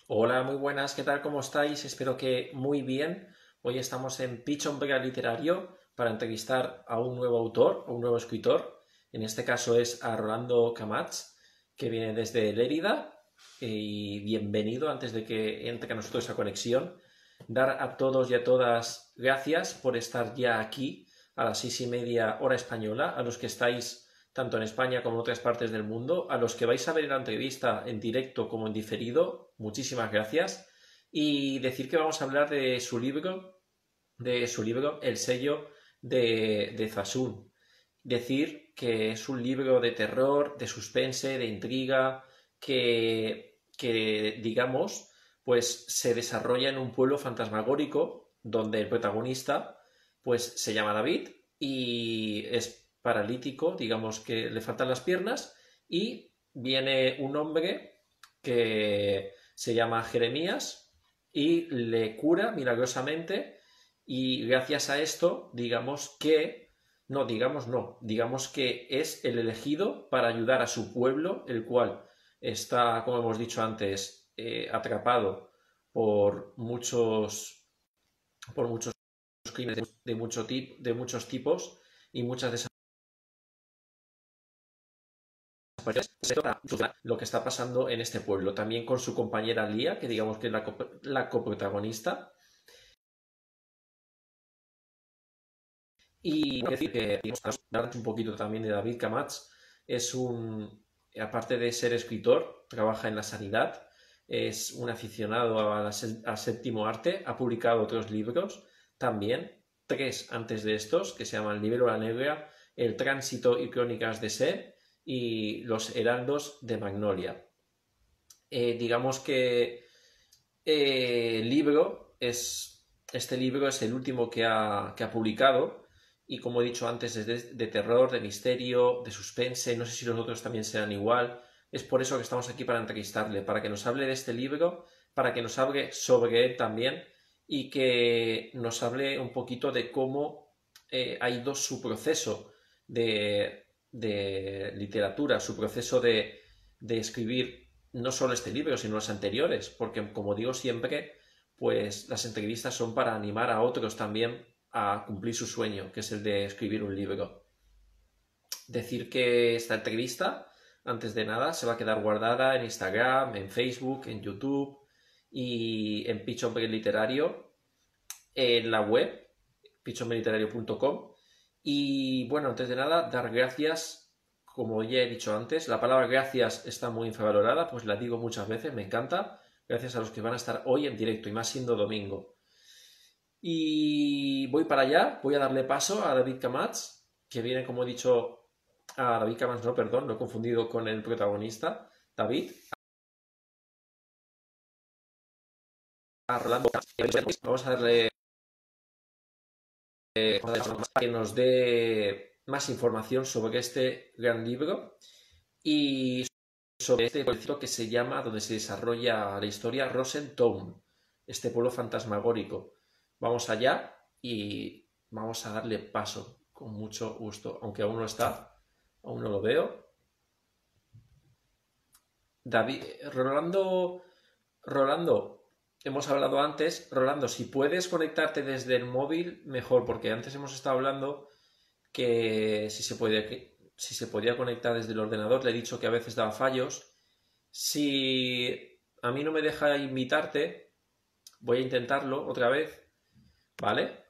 Hola, muy buenas, ¿qué tal? ¿Cómo estáis? Espero que muy bien. Hoy estamos en Pitch Ombrega Literario para entrevistar a un nuevo autor, a un nuevo escritor. En este caso es a Rolando Camats, que viene desde Lérida. Y bienvenido antes de que entre a nosotros esa conexión. Dar a todos y a todas gracias por estar ya aquí a las 6:30 hora española, a los que estáis tanto en España como en otras partes del mundo. A los que vais a ver la entrevista en directo como en diferido, muchísimas gracias. Y decir que vamos a hablar de su libro El sello de Zasun. Decir que es un libro de terror, de suspense, de intriga, que digamos, pues se desarrolla en un pueblo fantasmagórico donde el protagonista pues se llama David y es paralítico, digamos que le faltan las piernas y viene un hombre que se llama Jeremías y le cura milagrosamente y gracias a esto, digamos que es el elegido para ayudar a su pueblo, el cual está, como hemos dicho antes, atrapado por muchos crímenes de muchos tipos y muchas de esas lo que está pasando en este pueblo. También con su compañera Lía, que digamos que es la coprotagonista. Y decir que digamos, hablar un poquito también de David Camats. Aparte de ser escritor, trabaja en la sanidad, es un aficionado al séptimo arte, ha publicado otros libros también, tres antes de estos, que se llaman Libero la Negra, El Tránsito y Crónicas de Sé y Los Heraldos de Magnolia. Digamos que este libro es el último que ha publicado y como he dicho antes es de terror, de misterio, de suspense, no sé si los otros también serán igual. Es por eso que estamos aquí para entrevistarle, para que nos hable de este libro, para que nos hable sobre él también y que nos hable un poquito de cómo ha ido su proceso de literatura, su proceso de escribir no solo este libro, sino los anteriores, porque como digo siempre, pues las entrevistas son para animar a otros también a cumplir su sueño, que es el de escribir un libro. Decir que esta entrevista, antes de nada, se va a quedar guardada en Instagram, en Facebook, en YouTube y en Pitch Hombre Literario, en la web, pitchhombreliterario.com. Y bueno, antes de nada, dar gracias, como ya he dicho antes, la palabra gracias está muy infravalorada, pues la digo muchas veces, me encanta. Gracias a los que van a estar hoy en directo y más siendo domingo. Y voy para allá, voy a darle paso a David Camats, que viene, como he dicho, a David Camats, no, perdón, lo he confundido con el protagonista, David, a Rolando. Vamos a darle que nos dé más información sobre este gran libro y sobre este pueblo que se llama, donde se desarrolla la historia, Rosentown, este pueblo fantasmagórico. Vamos allá y vamos a darle paso con mucho gusto, aunque aún no está, aún no lo veo. David, Rolando, hemos hablado antes. Rolando, si puedes conectarte desde el móvil, mejor, porque antes hemos estado hablando que si se podía conectar desde el ordenador, le he dicho que a veces daba fallos. Si a mí no me deja invitarte, voy a intentarlo otra vez, ¿vale?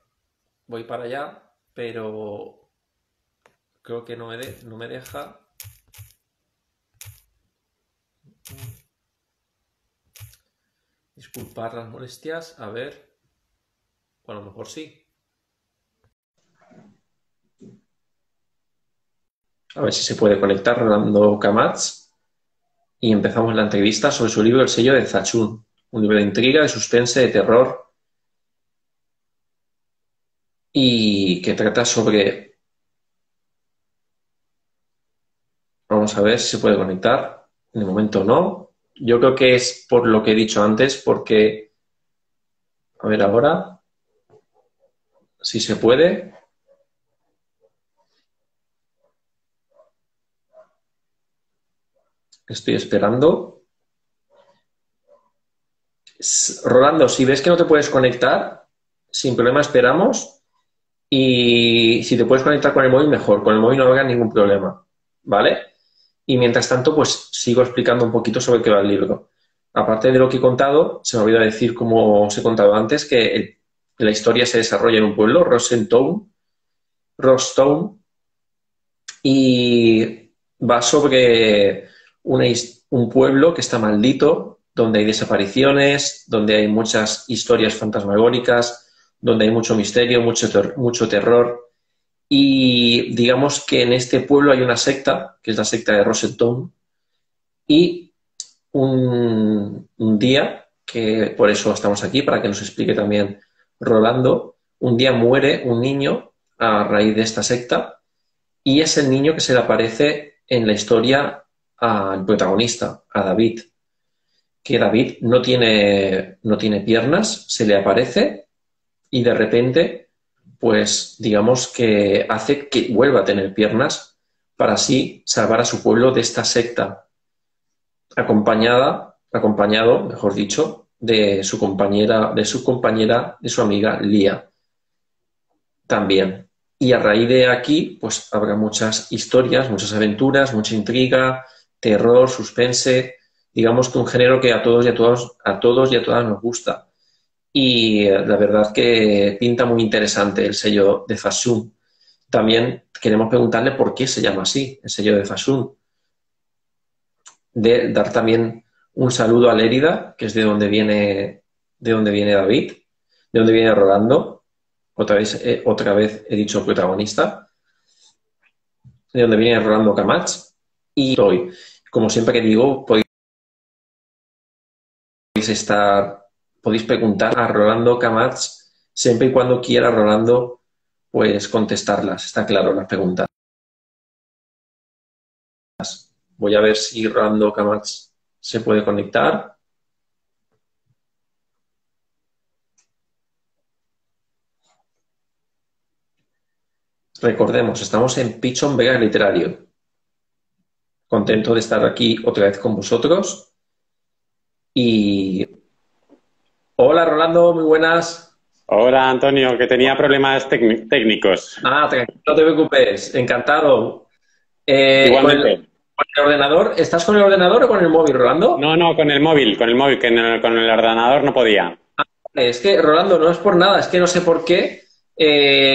Voy para allá, pero creo que no me deja. Disculpar las molestias, a ver, o a lo mejor sí. A ver si se puede conectar Rolando Camats y empezamos la entrevista sobre su libro El sello de Zachun, un libro de intriga, de suspense, de terror y que trata sobre. Vamos a ver si se puede conectar. De momento no. Yo creo que es por lo que he dicho antes, porque, a ver ahora, si se puede. Estoy esperando. Rolando, si ves que no te puedes conectar, sin problema esperamos. Y si te puedes conectar con el móvil, mejor. Con el móvil no habrá ningún problema, ¿vale? Y mientras tanto, pues sigo explicando un poquito sobre qué va el libro. Aparte de lo que he contado, se me olvidó decir, como os he contado antes, que la historia se desarrolla en un pueblo, Rosstown, y va sobre un pueblo que está maldito, donde hay desapariciones, donde hay muchas historias fantasmagóricas, donde hay mucho misterio, mucho terror. Y digamos que en este pueblo hay una secta, que es la secta de Rosetown, y un día, que por eso estamos aquí, para que nos explique también Rolando, un día muere un niño a raíz de esta secta, y es el niño que se le aparece en la historia al protagonista, a David, que David no tiene piernas, se le aparece y de repente, pues digamos que hace que vuelva a tener piernas para así salvar a su pueblo de esta secta, acompañado, mejor dicho, de su compañera, de su amiga Lía también. Y a raíz de aquí, pues habrá muchas historias, muchas aventuras, mucha intriga, terror, suspense, digamos que un género que a todos y a todas nos gusta. Y la verdad que pinta muy interesante el sello de Fasun. También queremos preguntarle por qué se llama así, el sello de Fasun. Dar también un saludo a Lérida, que es de donde viene David, de donde viene Rolando. Otra vez he dicho protagonista, de donde viene Rolando Camats. Y hoy, como siempre que digo, podéis preguntar a Rolando Camats siempre y cuando quiera Rolando, pues contestarlas. Está claro las preguntas. Voy a ver si Rolando Camats se puede conectar. Recordemos, estamos en Pichon Vega Literario. Contento de estar aquí otra vez con vosotros. Y hola Rolando, muy buenas. Hola Antonio, que tenía problemas técnicos. Tranquilo, no te preocupes, encantado. Con el, Igualmente. con el ordenador, ¿estás con el ordenador o con el móvil, Rolando? No, no, con el móvil, que con el ordenador no podía. Es que, Rolando, no es por nada, es que no sé por qué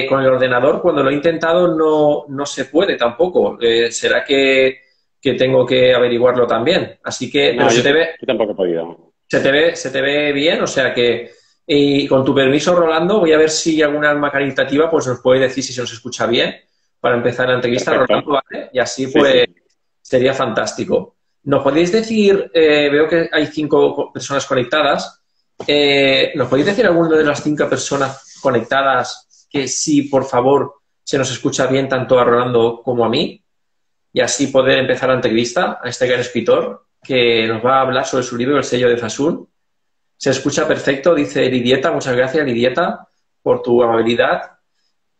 con el ordenador cuando lo he intentado no se puede tampoco. ¿Será que tengo que averiguarlo también? Así que, pero No, yo tampoco he podido. se te ve bien, o sea que, y con tu permiso, Rolando, voy a ver si alguna alma caritativa pues nos puede decir si se nos escucha bien para empezar la entrevista, Perfecto. Rolando, ¿vale? Y así Sí, pues sí. sería fantástico. ¿Nos podéis decir, veo que hay 5 personas conectadas, ¿nos podéis decir alguna de las 5 personas conectadas que sí, por favor, se nos escucha bien tanto a Rolando como a mí? Y así poder empezar la entrevista a este gran escritor que nos va a hablar sobre su libro El sello de Fasun. Se escucha perfecto, dice Lidieta. Muchas gracias, Lidieta, por tu amabilidad.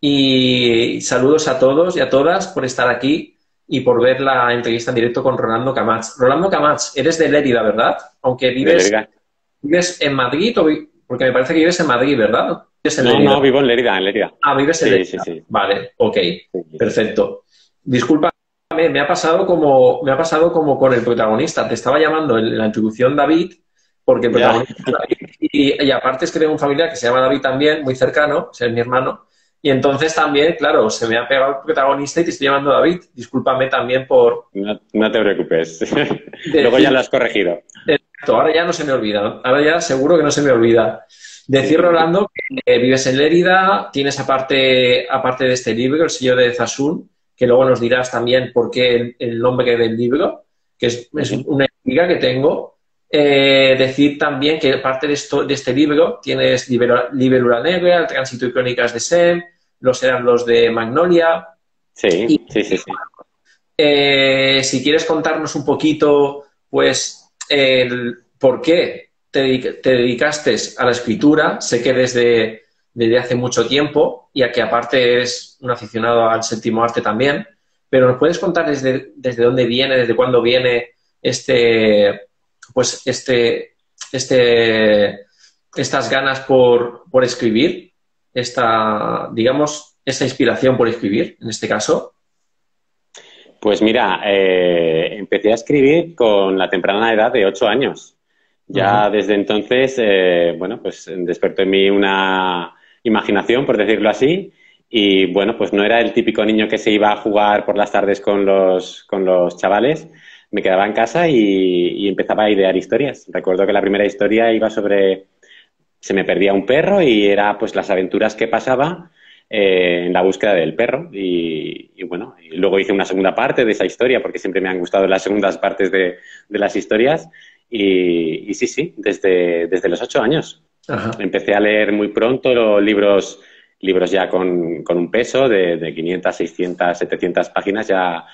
Y saludos a todos y a todas por estar aquí y por ver la entrevista en directo con Rolando Camats. Rolando Camats, eres de Lérida, ¿verdad? Aunque De Lérida. vives en Madrid, porque me parece que vives en Madrid, ¿verdad? Vives en No, Lérida. no, vivo en Lérida, en Lérida. Vives en Sí, sí, Lérida. sí. Vale, ok, Sí. perfecto. Disculpa, me ha pasado como con el protagonista. Te estaba llamando en la introducción David, porque el Ya, protagonista es David, y aparte es que tengo un familiar que se llama David también, muy cercano, o sea, es mi hermano, y entonces también, claro, se me ha pegado el protagonista y te estoy llamando David. Discúlpame también por no te preocupes. Luego ya decir lo has corregido. esto. Ahora ya no se me olvida, ahora ya seguro que no se me olvida. Decir, Rolando, que vives en Lérida, tienes aparte de este libro, el sello de Zasun, que luego nos dirás también por qué el nombre del libro, que es Ujú. una intriga que tengo. Decir también que parte de este libro tienes Libélula Negra, El Tránsito y Crónicas de Sem, Los Heraldos de Magnolia. Y Sí, sí, sí, sí. si quieres contarnos un poquito, pues, el por qué te dedicaste a la escritura, sé que desde hace mucho tiempo y a que aparte eres un aficionado al séptimo arte también, pero ¿nos puedes contar desde dónde viene, desde cuándo viene este, pues, estas ganas por escribir, digamos, esta inspiración por escribir, en este caso? Pues mira, empecé a escribir con la temprana edad de 8 años. Ya desde entonces, bueno, pues despertó en mí una imaginación, por decirlo así, y bueno, pues no era el típico niño que se iba a jugar por las tardes con los chavales. Me quedaba en casa y empezaba a idear historias. Recuerdo que la primera historia iba sobre... Se me perdía un perro y era pues las aventuras que pasaba en la búsqueda del perro. Y bueno, y luego hice una segunda parte de esa historia porque siempre me han gustado las segundas partes de las historias. Y sí, desde los 8 años. Ajá. Empecé a leer muy pronto libros ya con un peso de 500, 600, 700 páginas. Ya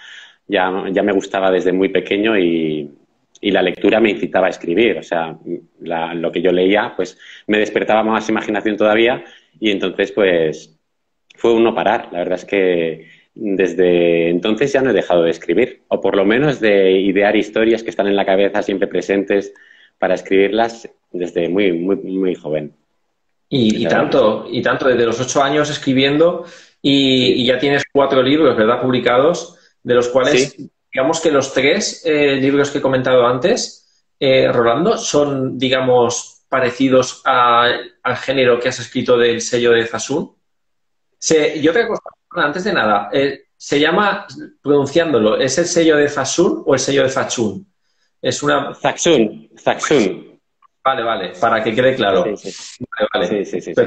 me gustaba desde muy pequeño y la lectura me incitaba a escribir. O sea, lo que yo leía pues me despertaba más imaginación todavía y entonces pues fue un no parar. La verdad es que desde entonces ya no he dejado de escribir, o por lo menos de idear historias que están en la cabeza siempre presentes para escribirlas desde muy, muy, muy joven. Y La verdad que sí. tanto, desde los 8 años escribiendo y Sí, ya tienes 4 libros, ¿verdad? Publicados, de los cuales, sí. digamos que los 3 libros que he comentado antes, Rolando, son, digamos, parecidos al género que has escrito del sello de Zasun. Y otra cosa, antes de nada, se llama, pronunciándolo, ¿es el sello de Zasun o el sello de Zachun? Es una... Zaxun. Vale, vale, para que quede claro. Sí, sí. Vale, Sí, vale. sí, sí, sí.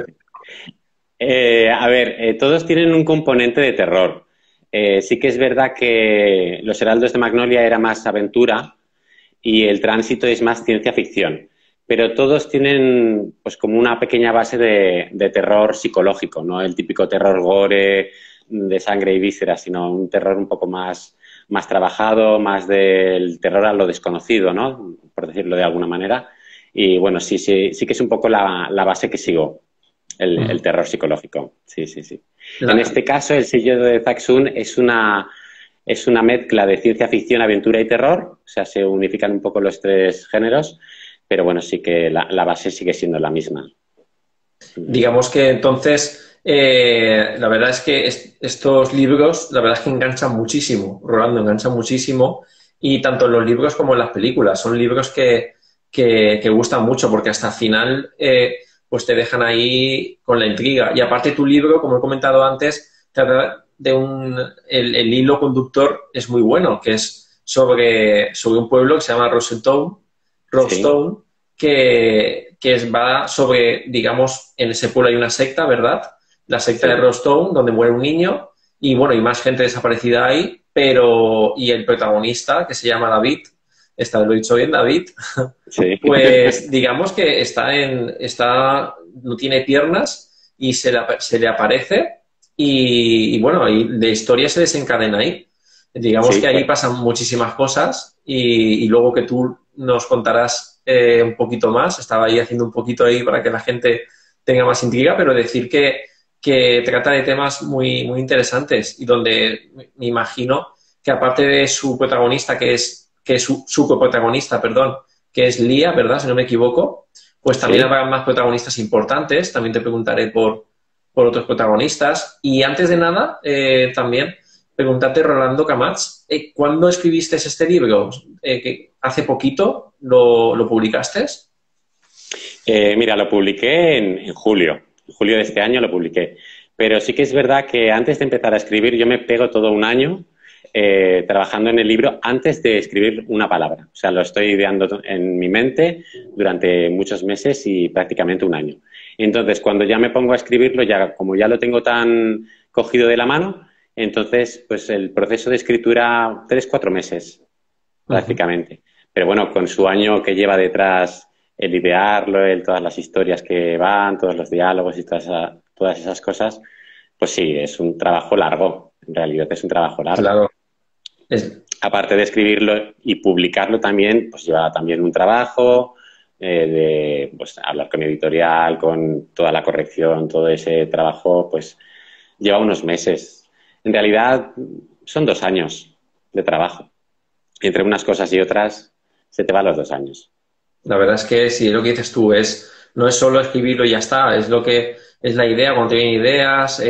A ver, todos tienen un componente de terror. Sí que es verdad que Los Heraldos de Magnolia era más aventura y El Tránsito es más ciencia ficción. Pero todos tienen pues como una pequeña base de terror psicológico, no el típico terror gore de sangre y vísceras, sino un terror un poco más trabajado, más del terror a lo desconocido, ¿no? Por decirlo de alguna manera. Y bueno, sí que es un poco la base que sigo. El terror psicológico, sí, sí, sí. En La- este caso, el sello de Zaxun es una mezcla de ciencia ficción, aventura y terror, o sea, se unifican un poco los tres géneros, pero bueno, sí que la base sigue siendo la misma. Digamos que entonces, la verdad es que estos libros, la verdad es que enganchan muchísimo, Rolando, enganchan muchísimo, y tanto en los libros como en las películas. Son libros que gustan mucho porque hasta el final pues te dejan ahí con la intriga. Y aparte tu libro, como he comentado antes, trata de el hilo conductor es muy bueno, que es sobre un pueblo que se llama Sí, Rostone, va sobre, digamos, en ese pueblo hay una secta, ¿verdad? La secta de sí, Rostone, donde muere un niño, y bueno, y más gente desaparecida ahí, y el protagonista, que se llama David, lo he dicho bien, David, sí. pues digamos que no tiene piernas y se le aparece, y bueno, y la historia se desencadena ahí. Digamos Sí, que ahí pasan muchísimas cosas y luego que tú nos contarás un poquito más. Estaba ahí haciendo un poquito ahí para que la gente tenga más intriga, pero decir que trata de temas muy, muy interesantes y donde me imagino que aparte de su protagonista, que es su coprotagonista, perdón, que es Lía, ¿verdad? Si no me equivoco, pues también sí. habrá más protagonistas importantes. También te preguntaré por otros protagonistas. Y antes de nada, también preguntarte, Rolando Camats, ¿cuándo escribiste este libro? Que ¿hace poquito lo publicaste? Mira, lo publiqué en julio. En julio de este año lo publiqué. Pero sí que es verdad que antes de empezar a escribir, yo me pego todo un año trabajando en el libro antes de escribir una palabra. O sea, lo estoy ideando en mi mente durante muchos meses y prácticamente un año. Entonces, cuando ya me pongo a escribirlo, ya como ya lo tengo tan cogido de la mano, entonces, pues el proceso de escritura, 3, 4 meses Uh -huh. prácticamente. Pero bueno, con su año que lleva detrás el idearlo, todas las historias que van, todos los diálogos y todas esas cosas, pues sí, es un trabajo largo, en realidad es un trabajo largo. Claro. Es, Aparte de escribirlo y publicarlo también, pues lleva también un trabajo de pues, hablar con editorial, con toda la corrección, todo ese trabajo, pues lleva unos meses. En realidad son 2 años de trabajo. Entre unas cosas y otras se te van los 2 años. La verdad es que sí, es lo que dices tú, no es solo escribirlo y ya está, es lo que es la idea, cuando te vienen ideas,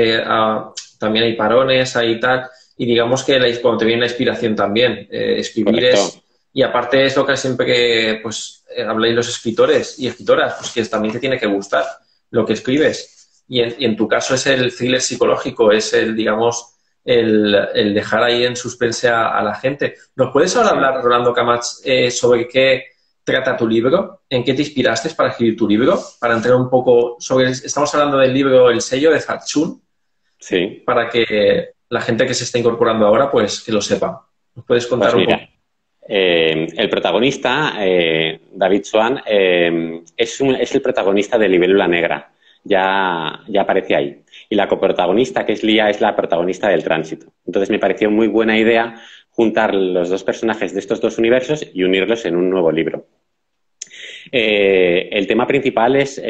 también hay parones, hay tal, y digamos que cuando te viene la inspiración también, escribir Correcto. y aparte es lo que siempre que pues habláis los escritores y escritoras, pues que también te tiene que gustar lo que escribes. Y en tu caso es el thriller psicológico, es el, digamos, el dejar ahí en suspense a la gente. ¿Nos puedes ahora Sí. hablar, Rolando Camats, sobre qué trata tu libro? ¿En qué te inspiraste para escribir tu libro? Para entrar un poco sobre... Estamos hablando del libro El sello de Facchun, Sí. para que la gente que se está incorporando ahora, pues que lo sepa. ¿Nos puedes contar Pues un poco? mira, el protagonista, David Swan, es el protagonista de Libélula Negra. Ya aparece ahí. Y la coprotagonista, que es Lía, es la protagonista del Tránsito. Entonces me pareció muy buena idea juntar los dos personajes de estos dos universos y unirlos en un nuevo libro. El tema principal es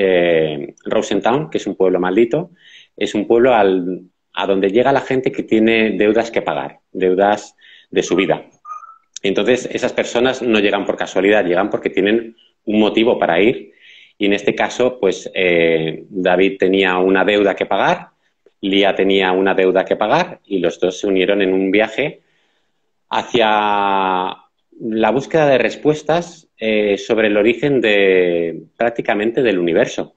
Rosentown, que es un pueblo maldito. Es un pueblo a donde llega la gente que tiene deudas que pagar, deudas de su vida. Entonces, esas personas no llegan por casualidad, llegan porque tienen un motivo para ir. Y en este caso, pues David tenía una deuda que pagar, Lía tenía una deuda que pagar y los dos se unieron en un viaje hacia la búsqueda de respuestas sobre el origen de prácticamente del universo.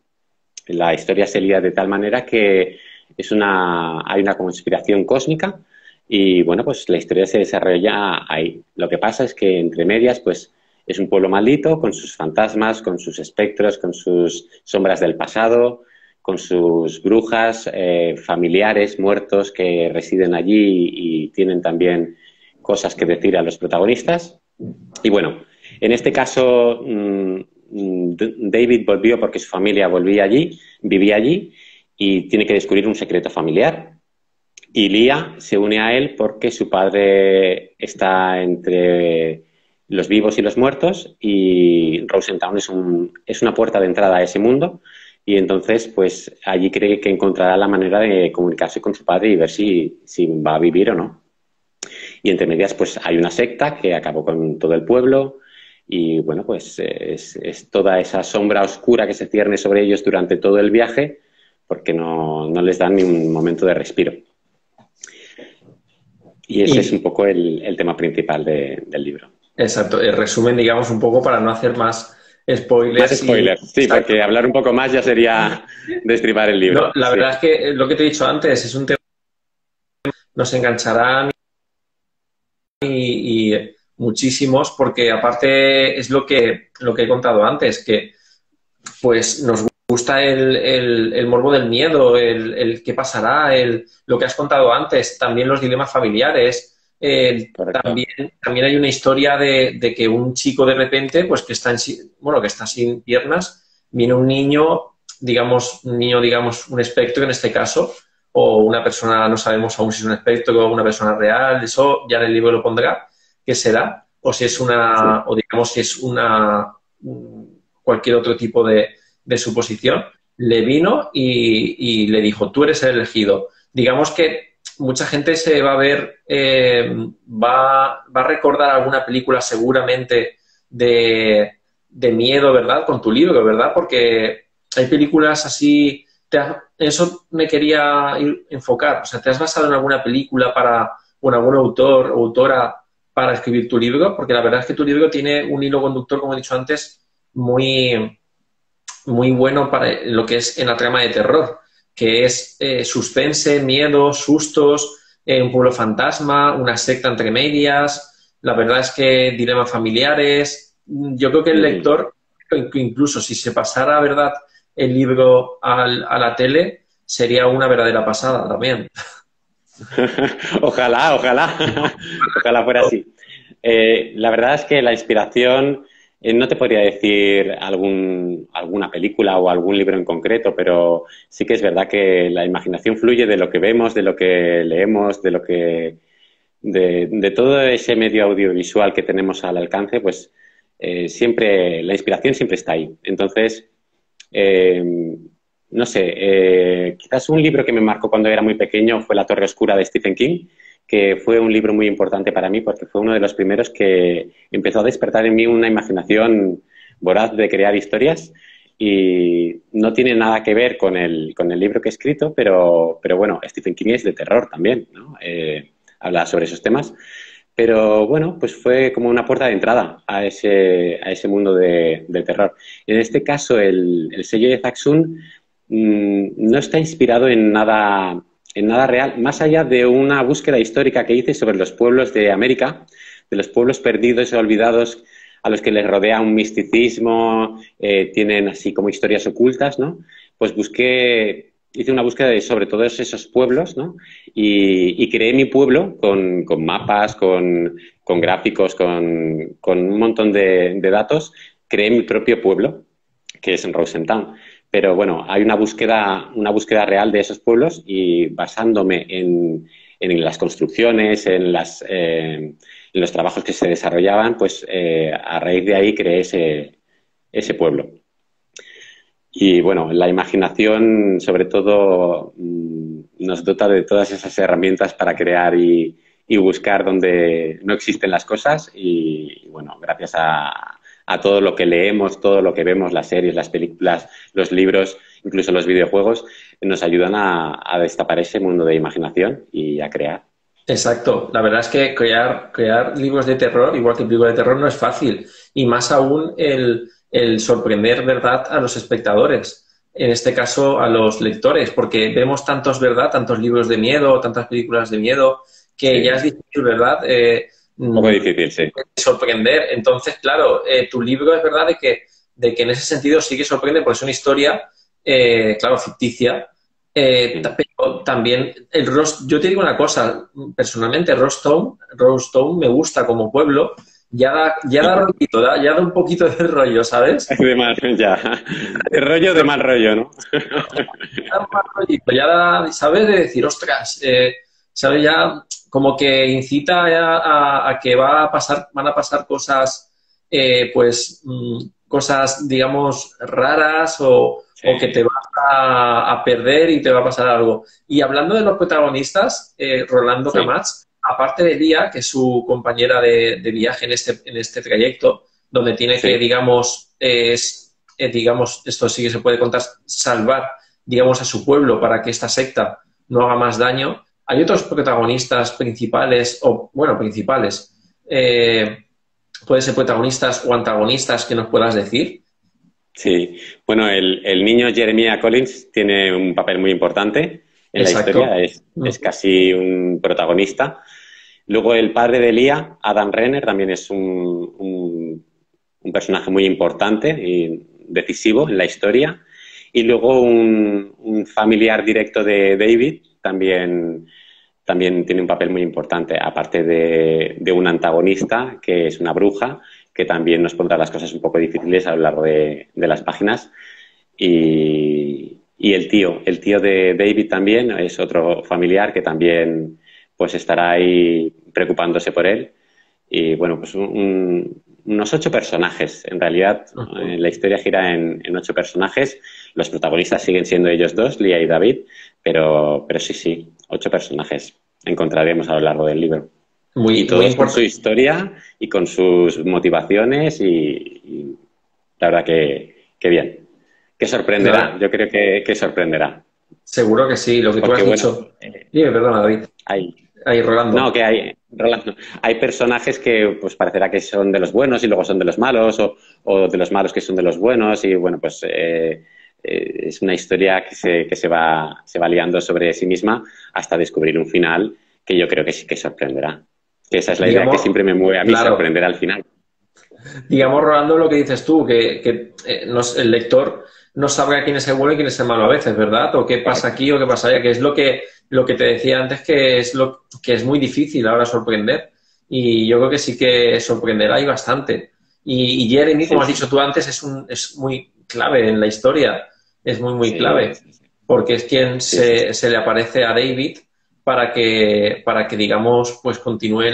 La historia se lía de tal manera que hay una conspiración cósmica y bueno, pues la historia se desarrolla ahí. Lo que pasa es que entre medias, pues es un pueblo maldito con sus fantasmas, con sus espectros, con sus sombras del pasado, con sus brujas, familiares muertos que residen allí y tienen también cosas que decir a los protagonistas. Y bueno, en este caso David volvió porque su familia vivía allí y tiene que descubrir un secreto familiar. Y Lía se une a él porque su padre está entre los vivos y los muertos y Rosentown es una puerta de entrada a ese mundo y entonces pues allí cree que encontrará la manera de comunicarse con su padre y ver si va a vivir o no. Y entre medias, pues hay una secta que acabó con todo el pueblo y bueno, pues es toda esa sombra oscura que se cierne sobre ellos durante todo el viaje porque no les dan ni un momento de respiro. Y ese es un Y, poco el tema principal del libro. exacto, el resumen, digamos, un poco para no hacer más Más spoilers y... spoilers, sí, Exacto. porque hablar un poco más ya sería destripar el No, libro, la sí. verdad es que lo que te he dicho antes es un tema que nos enganchará y muchísimos, porque aparte es lo que he contado antes, que pues nos gusta el morbo del miedo, el qué pasará, lo que has contado antes, también los dilemas familiares. Correcto. También hay una historia de que un chico de repente, pues que está bueno, que está sin piernas, viene un niño, digamos, un espectro en este caso, o una persona, no sabemos aún si es un espectro o una persona real, eso ya en el libro lo pondrá, qué será, o si es Sí. o digamos si es cualquier otro tipo de suposición, le vino y le dijo, tú eres el elegido. Digamos que mucha gente se va a ver, va a recordar alguna película seguramente de miedo, ¿verdad? Con tu libro, ¿verdad? Porque hay películas así, eso me quería enfocar. O sea, ¿te has basado en alguna película o en algún autor o autora para escribir tu libro? Porque la verdad es que tu libro tiene un hilo conductor, como he dicho antes, muy, muy bueno para lo que es en la trama de terror, que es suspense, miedo, sustos, un pueblo fantasma, una secta entre medias. La verdad es que dilemas familiares. Yo creo que el Ujú. lector, incluso si se pasara, ¿verdad?, el libro a la tele, sería una verdadera pasada también. Ojalá, ojalá, ojalá fuera así. La verdad es que la inspiración, no te podría decir alguna película o algún libro en concreto, pero sí que es verdad que la imaginación fluye de lo que vemos, de lo que leemos, de todo ese medio audiovisual que tenemos al alcance, pues siempre, la inspiración siempre está ahí. Entonces, eh, no sé, quizás un libro que me marcó cuando era muy pequeño fue La Torre Oscura de Stephen King, que fue un libro muy importante para mí porque fue uno de los primeros que empezó a despertar en mí una imaginación voraz de crear historias y no tiene nada que ver con el libro que he escrito, pero bueno, Stephen King es de terror también, ¿no? Habla sobre esos temas. Pero bueno, pues fue como una puerta de entrada a ese mundo del terror. En este caso, el sello de Zaxun no está inspirado en nada real, más allá de una búsqueda histórica que hice sobre los pueblos de América, de los pueblos perdidos y olvidados a los que les rodea un misticismo, tienen así como historias ocultas, ¿no? Pues hice una búsqueda sobre todos esos pueblos, ¿no? Y creé mi pueblo con mapas, con gráficos, con un montón de datos. Creé mi propio pueblo, que es en Rosentown. Pero bueno, hay una búsqueda real de esos pueblos y basándome en las construcciones, en los trabajos que se desarrollaban, pues a raíz de ahí creé ese pueblo. Y bueno, la imaginación, sobre todo, nos dota de todas esas herramientas para crear y buscar donde no existen las cosas. Y bueno, gracias a todo lo que leemos, todo lo que vemos, las series, las películas, los libros, incluso los videojuegos, nos ayudan a destapar ese mundo de imaginación y a crear. Exacto. La verdad es que crear libros de terror, igual que películas de terror, no es fácil. Y más aún el sorprender, ¿verdad?, a los espectadores. En este caso, a los lectores, porque vemos tantos libros de miedo, tantas películas de miedo, que ya es difícil, ¿verdad? Un poco difícil, sí. Sorprender. Entonces, claro, tu libro es verdad de que en ese sentido sí que sorprende, porque es una historia, claro, ficticia. Pero también yo te digo una cosa, personalmente Rosetown me gusta como pueblo, ya da rollito, ya da un poquito de rollo, ¿sabes? De mal, ya. De rollo de mal rollo, ¿no? Da un mal rollito, ya da, ¿sabes? De decir, ostras, ¿sabes? Ya como que incita a que van a pasar cosas, cosas, digamos, raras o que te vas a perder y te va a pasar algo. Y hablando de los protagonistas, Rolando Camats, aparte de Lía, que es su compañera de viaje en este trayecto, donde tiene que, digamos, digamos, esto sí que se puede contar, salvar, digamos, a su pueblo para que esta secta no haga más daño. Hay otros protagonistas principales, pueden ser protagonistas o antagonistas que nos puedas decir. Sí, bueno, el niño Jeremiah Collins tiene un papel muy importante en la historia, es casi un protagonista. Luego el padre de Lía, Adam Renner, también es un personaje muy importante y decisivo en la historia. Y luego un familiar directo de David también tiene un papel muy importante, aparte de un antagonista que es una bruja, que también nos pondrá las cosas un poco difíciles a lo largo de las páginas. Y el tío de David también es otro familiar que también pues estará ahí preocupándose por él. Y bueno, pues unos 8 personajes. En realidad, la historia gira en 8 personajes. Los protagonistas siguen siendo ellos dos, Lía y David, pero sí, 8 personajes encontraremos a lo largo del libro. Y todos con su historia y con sus motivaciones y la verdad que bien. Que sorprenderá, claro. Yo creo que sorprenderá. Seguro que sí, lo que tú has dicho. Dime, perdona, David. Ahí, Rolando. No, Rolando. Hay personajes que pues parecerá que son de los buenos y luego son de los malos o de los malos que son de los buenos y bueno, pues es una historia que se va liando sobre sí misma hasta descubrir un final que yo creo que sí que sorprenderá. Que esa es la idea que siempre me mueve a mí, claro, sorprender al final. Digamos, Rolando, lo que dices tú, que el lector no sabrá quién es el bueno y quién es el malo a veces, ¿verdad? O qué pasa aquí o qué pasa allá, que es lo que te decía antes, que es muy difícil ahora sorprender. Y yo creo que sí que sorprenderá y bastante. Y Jeremy, como has dicho tú antes, es muy clave en la historia. Es muy clave. Porque es quien se le aparece a David para que digamos, pues continúe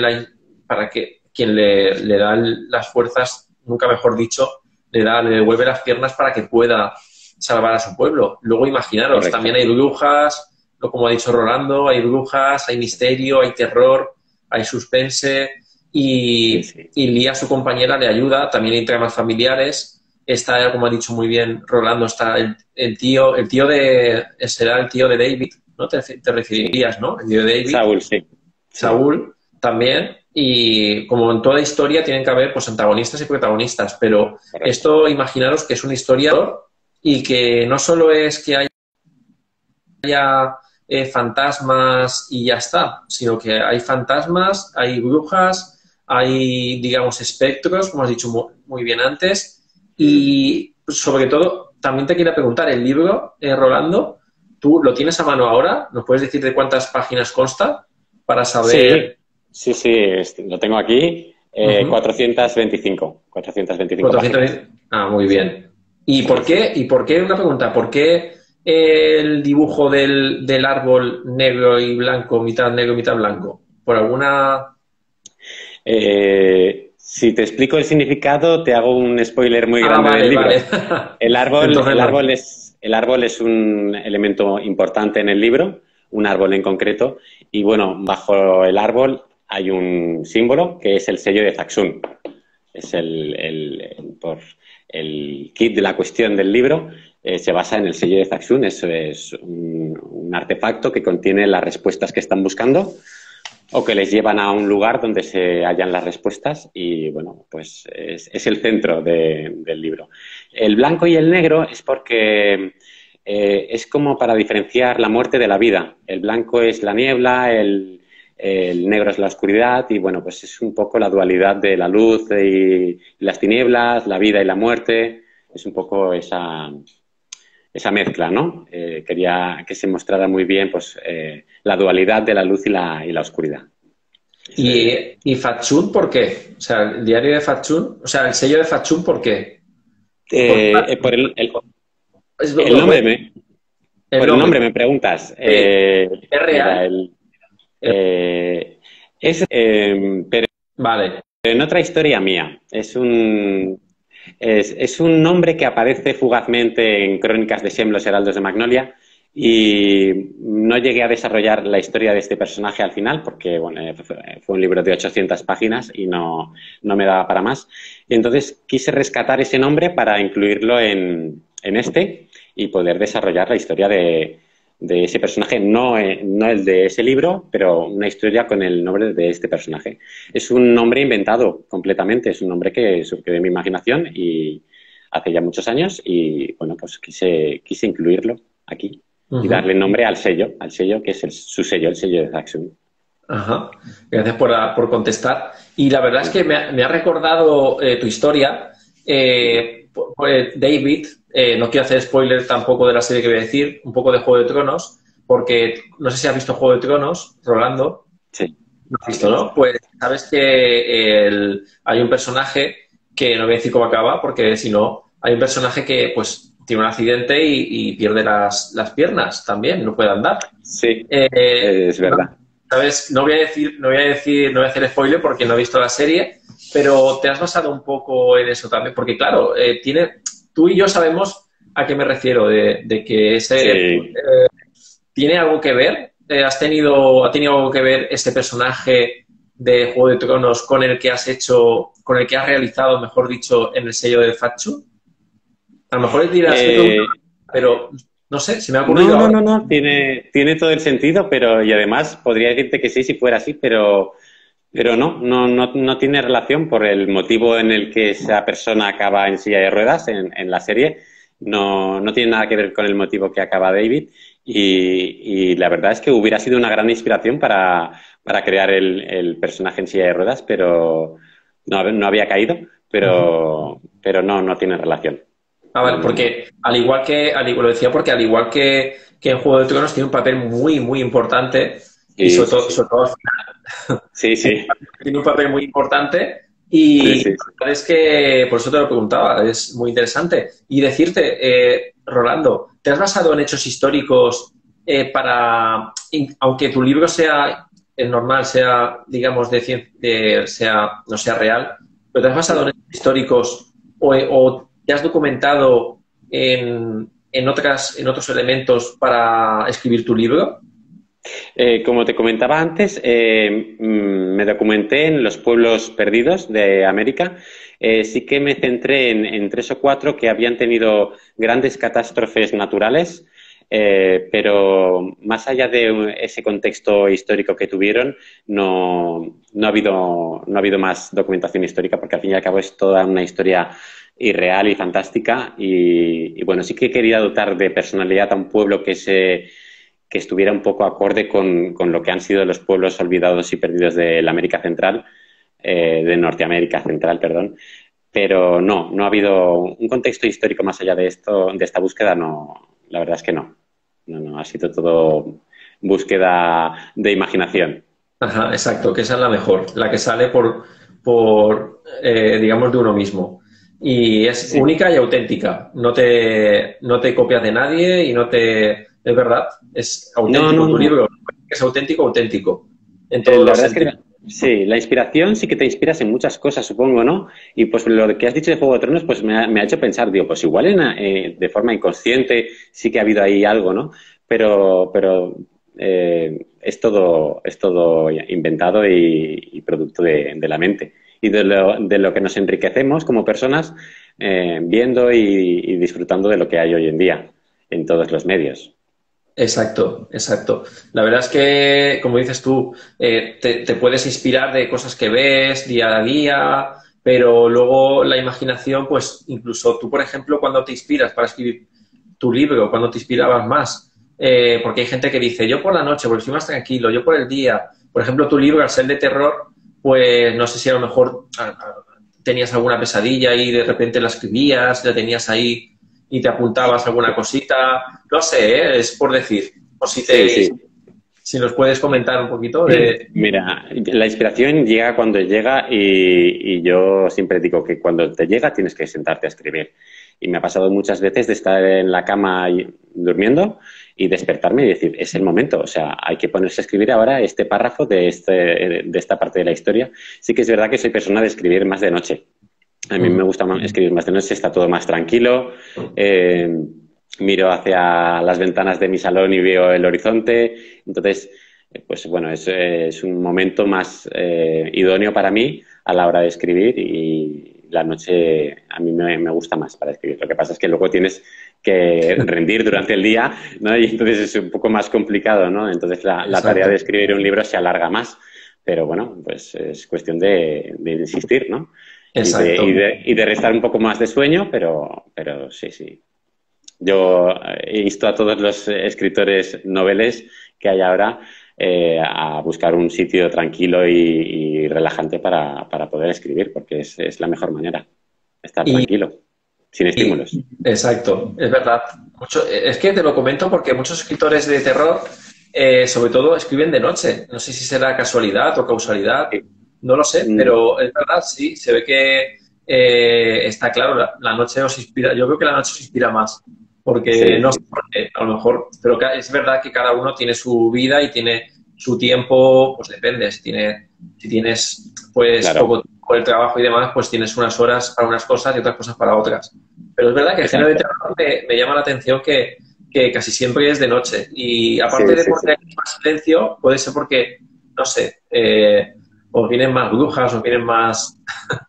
para que quien le da las fuerzas, nunca mejor dicho, le devuelve las piernas para que pueda salvar a su pueblo. Luego imaginaros, correcto, también hay brujas, como ha dicho Rolando, hay brujas, hay misterio, hay terror, hay suspense y Lía, su compañera, le ayuda, también hay tramas familiares está, como ha dicho muy bien Rolando, está será el tío de David, ¿no? Te Sí. referirías, ¿no? El tío de David, Saúl, sí. Sí, Saúl también, y como en toda historia tienen que haber pues antagonistas y protagonistas, pero correcto. esto imaginaros que es una historia y que no solo es que haya fantasmas y ya está, sino que hay fantasmas, hay brujas, hay, digamos, espectros, como has dicho muy bien antes, Mm. y sobre todo, también te quería preguntar, el libro, Rolando, ¿tú lo tienes a mano ahora? ¿Nos puedes decir de cuántas páginas consta para Sí, saber? sí, sí, lo tengo aquí. Ujú. 425 400. páginas. Ah, muy Sí, bien. ¿Y sí, por sí. qué? ¿Y por qué? Una pregunta. ¿Por qué el dibujo del árbol negro y blanco, mitad negro, mitad blanco? ¿Por alguna...? Si te explico el significado, te hago un spoiler muy Ah, grande del vale, libro. vale. El árbol, Entonces no. el árbol es un elemento importante en el libro, un árbol en concreto, y bueno, bajo el árbol hay un símbolo que es el sello de Zaxun. Es el kit de la cuestión del libro, se basa en el sello de Zaxun, es un artefacto que contiene las respuestas que están buscando o que les llevan a un lugar donde se hallan las respuestas y, bueno, pues es el centro del libro. El blanco y el negro es porque es como para diferenciar la muerte de la vida. El blanco es la niebla, el negro es la oscuridad y, bueno, pues es un poco la dualidad de la luz y las tinieblas, la vida y la muerte. Es un poco esa mezcla, ¿no? Quería que se mostrara muy bien pues, la dualidad de la luz y la oscuridad. ¿Y Fatsun por qué? O sea, el diario de Fatsun, o sea, el sello de Fatsun, ¿por qué? Porque Por el ¿lo puedes- nombre, el por el nombre nombre? me preguntas. Sí. ¿Es Mira, real? pero Vale. en otra historia mía. Es un nombre que aparece fugazmente en Crónicas de Shem, los Heraldos de Magnolia, y no llegué a desarrollar la historia de este personaje al final, porque bueno, fue un libro de 800 páginas y no me daba para más. Y entonces quise rescatar ese nombre para incluirlo en este y poder desarrollar la historia de ese personaje, no el de ese libro, pero una historia con el nombre de este personaje. Es un nombre inventado completamente, es un nombre que surgió de mi imaginación y hace ya muchos años y bueno, pues quise incluirlo aquí y Ujú. darle nombre al sello que es su sello, el sello de Zaxxon. Ajá. Gracias por contestar. Y la verdad es que me ha recordado tu historia. David, no quiero hacer spoiler tampoco de la serie que voy a decir, un poco de Juego de Tronos, porque no sé si has visto Juego de Tronos, Rolando. Sí, No has sí que visto, lo ¿no? sé. Pues sabes que hay un personaje que no voy a decir cómo acaba, porque si no, hay un personaje que pues tiene un accidente y pierde las piernas también, no puede andar. Sí, es No, verdad. ¿sabes? No voy a hacer spoiler porque no he visto la serie, pero te has basado un poco en eso también, porque claro, tú y yo sabemos a qué me refiero, de que Sí. tiene algo que ver, ha tenido algo que ver ese personaje de Juego de Tronos con el que has hecho, con el que has realizado, mejor dicho, en el sello de Fachu. A lo mejor dirás que pregunta, Eh, pero no sé, se me ha no, ocurrido no, ahora. no, no, tiene todo el sentido, pero y además podría decirte que sí si fuera así, pero no tiene relación por el motivo en el que esa persona acaba en silla de ruedas en la serie. No tiene nada que ver con el motivo que acaba David. Y la verdad es que hubiera sido una gran inspiración para crear el personaje en silla de ruedas, pero no había caído, Ujú. pero no tiene relación. Ah, vale, No. porque lo decía porque al igual que en Juego de Tronos tiene un papel muy, muy importante y Sí, sí, sí. sobre todo Sí, sí. tiene un papel muy importante Sí, y sí. la verdad es que por eso te lo preguntaba, es muy interesante. Y decirte, Rolando, ¿te has basado en hechos históricos aunque tu libro sea el normal, sea, digamos, no sea real, pero te has basado en hechos históricos o te has documentado en otros elementos para escribir tu libro? Como te comentaba antes, me documenté en los pueblos perdidos de América. Sí que me centré en tres o cuatro que habían tenido grandes catástrofes naturales, pero más allá de ese contexto histórico que tuvieron, no ha habido más documentación histórica, porque al fin y al cabo es toda una historia irreal y fantástica. Y bueno, sí que quería dotar de personalidad a un pueblo que estuviera un poco acorde con lo que han sido los pueblos olvidados y perdidos de la América Central, de Norteamérica Central, perdón. Pero no ha habido un contexto histórico más allá de esto, de esta búsqueda, no, la verdad es que no. No, ha sido todo búsqueda de imaginación. Ajá, exacto, que esa es la mejor, la que sale digamos, de uno mismo. Y es Sí. única y auténtica. No te copias de nadie y no te... Es verdad, es No, auténtico no, tu no. libro. Es auténtico, auténtico. En todos La los verdad es que sentidos. sí, la inspiración sí que te inspiras en muchas cosas, supongo, ¿no? Y pues lo que has dicho de Juego de Tronos, pues me ha hecho pensar, digo, pues igual de forma inconsciente sí que ha habido ahí algo, ¿no? Pero es todo inventado y producto de la mente. Y de lo que nos enriquecemos como personas viendo y disfrutando de lo que hay hoy en día en todos los medios. Exacto, exacto. La verdad es que, como dices tú, te puedes inspirar de cosas que ves día a día, pero luego la imaginación, pues incluso tú, por ejemplo, cuando te inspiras para escribir tu libro, cuando te inspirabas más, porque hay gente que dice, yo por la noche, porque estoy más tranquilo, yo por el día. Por ejemplo, tu libro, al ser de terror, pues no sé si a lo mejor tenías alguna pesadilla y de repente la escribías, la tenías ahí y te apuntabas alguna cosita, no sé, ¿eh? Es por decir, o Sí, sí. si nos puedes comentar un poquito de... Mira, la inspiración llega cuando llega y yo siempre digo que cuando te llega tienes que sentarte a escribir. Y me ha pasado muchas veces de estar en la cama durmiendo y despertarme y decir, es el momento, o sea, hay que ponerse a escribir ahora este párrafo de esta parte de la historia. Sí que es verdad que soy persona de escribir más de noche. A mí me gusta escribir más de noche, está todo más tranquilo. eh, Miro hacia las ventanas de mi salón y veo el horizonte. Entonces, pues bueno, es un momento más idóneo para mí a la hora de escribir y la noche a mí me gusta más para escribir. Lo que pasa es que luego tienes que rendir durante el día, ¿no? Y entonces es un poco más complicado, ¿no? Entonces la tarea de Exacto, escribir un libro se alarga más. Pero bueno, pues es cuestión de insistir, ¿no? exacto. Y de restar un poco más de sueño, pero sí, sí. Yo insto a todos los escritores noveles que hay ahora a buscar un sitio tranquilo y relajante para poder escribir, porque es la mejor manera, estar Y, tranquilo, sin estímulos. exacto, es verdad. Es que te lo comento porque muchos escritores de terror, sobre todo, escriben de noche. No sé si será casualidad o causalidad, Sí. no lo sé, Mm, pero es verdad, sí, se ve que está claro, la noche os inspira, yo creo que la noche os inspira más, porque sí, no sé sí, por qué, a lo mejor, pero es verdad que cada uno tiene su vida y tiene su tiempo, pues depende, si tienes pues claro, poco tiempo por el trabajo y demás, pues tienes unas horas para unas cosas y otras cosas para otras. Pero es verdad que el género de exacto. terror me llama la atención que casi siempre es de noche. Y aparte Sí, de sí, porque sí. hay más silencio, puede ser porque, no sé, os vienen más brujas, os vienen más, más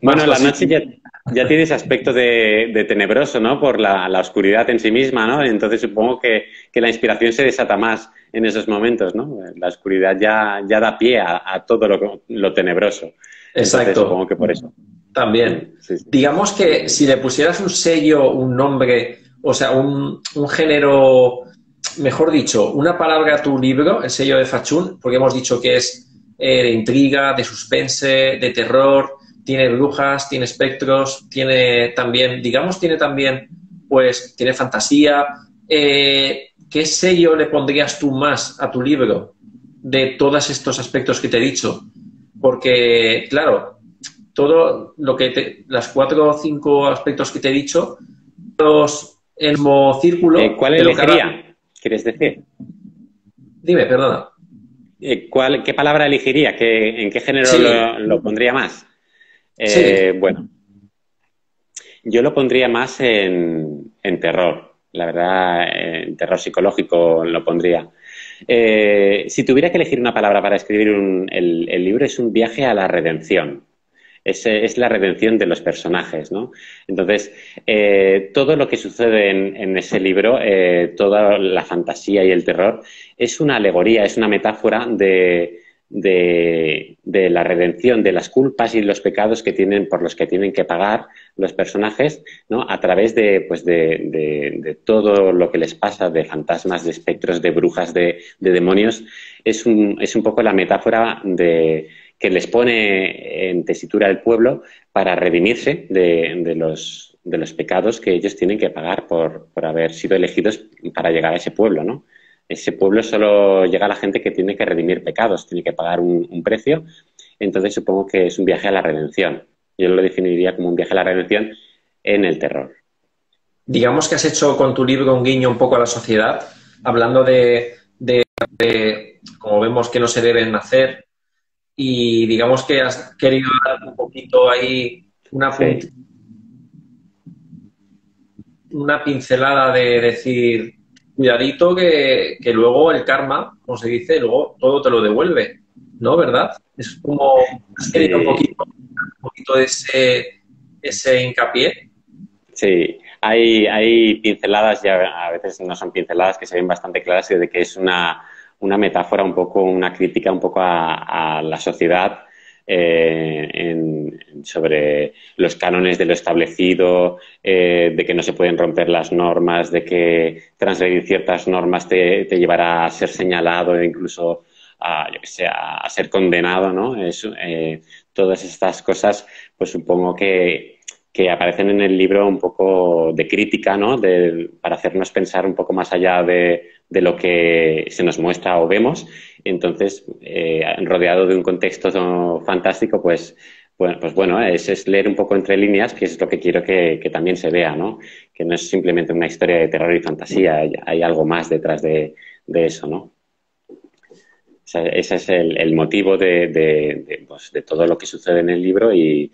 Bueno, la cositas. noche ya tiene ese aspecto de tenebroso, ¿no? Por la oscuridad en sí misma, ¿no? Entonces supongo que la inspiración se desata más en esos momentos, ¿no? La oscuridad ya da pie a todo lo tenebroso. Entonces Exacto, supongo que por eso. también. Sí, sí. Digamos que si le pusieras un sello, un nombre, o sea, un género, mejor dicho, una palabra a tu libro, el sello de Fachún, porque hemos dicho que es de intriga, de suspense, de terror, tiene brujas, tiene espectros, tiene también, digamos, tiene también, pues, tiene fantasía. ¿Qué sello le pondrías tú más a tu libro de todos estos aspectos que te he dicho? Porque, claro, todo lo que las cuatro o cinco aspectos que te he dicho, los el mismo círculo, ¿Cuál pero cada... elegiría? ¿Quieres decir? Dime, perdona. ¿Qué palabra elegiría? ¿En qué género Sí, lo pondría más? sí. Bueno, yo lo pondría más en terror. La verdad, en terror psicológico lo pondría. Si tuviera que elegir una palabra para escribir el libro, es un viaje a la redención. Es la redención de los personajes, ¿no? Entonces, todo lo que sucede en ese libro, toda la fantasía y el terror, es una alegoría, es una metáfora de la redención, de las culpas y los pecados que tienen, por los que tienen que pagar los personajes, ¿no? A través de todo lo que les pasa, de fantasmas, de espectros, de brujas, de demonios. Es un poco la metáfora que les pone en tesitura el pueblo para redimirse de los pecados que ellos tienen que pagar por haber sido elegidos para llegar a ese pueblo, ¿no? Ese pueblo solo llega a la gente que tiene que redimir pecados, tiene que pagar un precio. Entonces supongo que es un viaje a la redención. Yo lo definiría como un viaje a la redención en el terror. Digamos que has hecho con tu libro un guiño un poco a la sociedad, hablando como vemos, que no se deben hacer, y digamos que has querido dar un poquito ahí Sí, una pincelada de decir, cuidadito que luego el karma, como se dice, luego todo te lo devuelve, ¿no? ¿Verdad? Es como, has querido sí. un poquito de ese hincapié. Sí, hay pinceladas, y a veces no son pinceladas, que se ven bastante claras, y de que es una metáfora, un poco, una crítica un poco a la sociedad, sobre los cánones de lo establecido, de que no se pueden romper las normas, de que transgredir ciertas normas te llevará a ser señalado e incluso yo que sé, a ser condenado, ¿no? Todas estas cosas, pues supongo que aparecen en el libro un poco de crítica, ¿no? Para hacernos pensar un poco más allá de lo que se nos muestra o vemos. Entonces, rodeado de un contexto fantástico, pues bueno, es leer un poco entre líneas, que es lo que quiero que también se vea, ¿no? Que no es simplemente una historia de terror y fantasía, hay algo más detrás de eso, ¿no? Ese es el motivo pues, de todo lo que sucede en el libro y,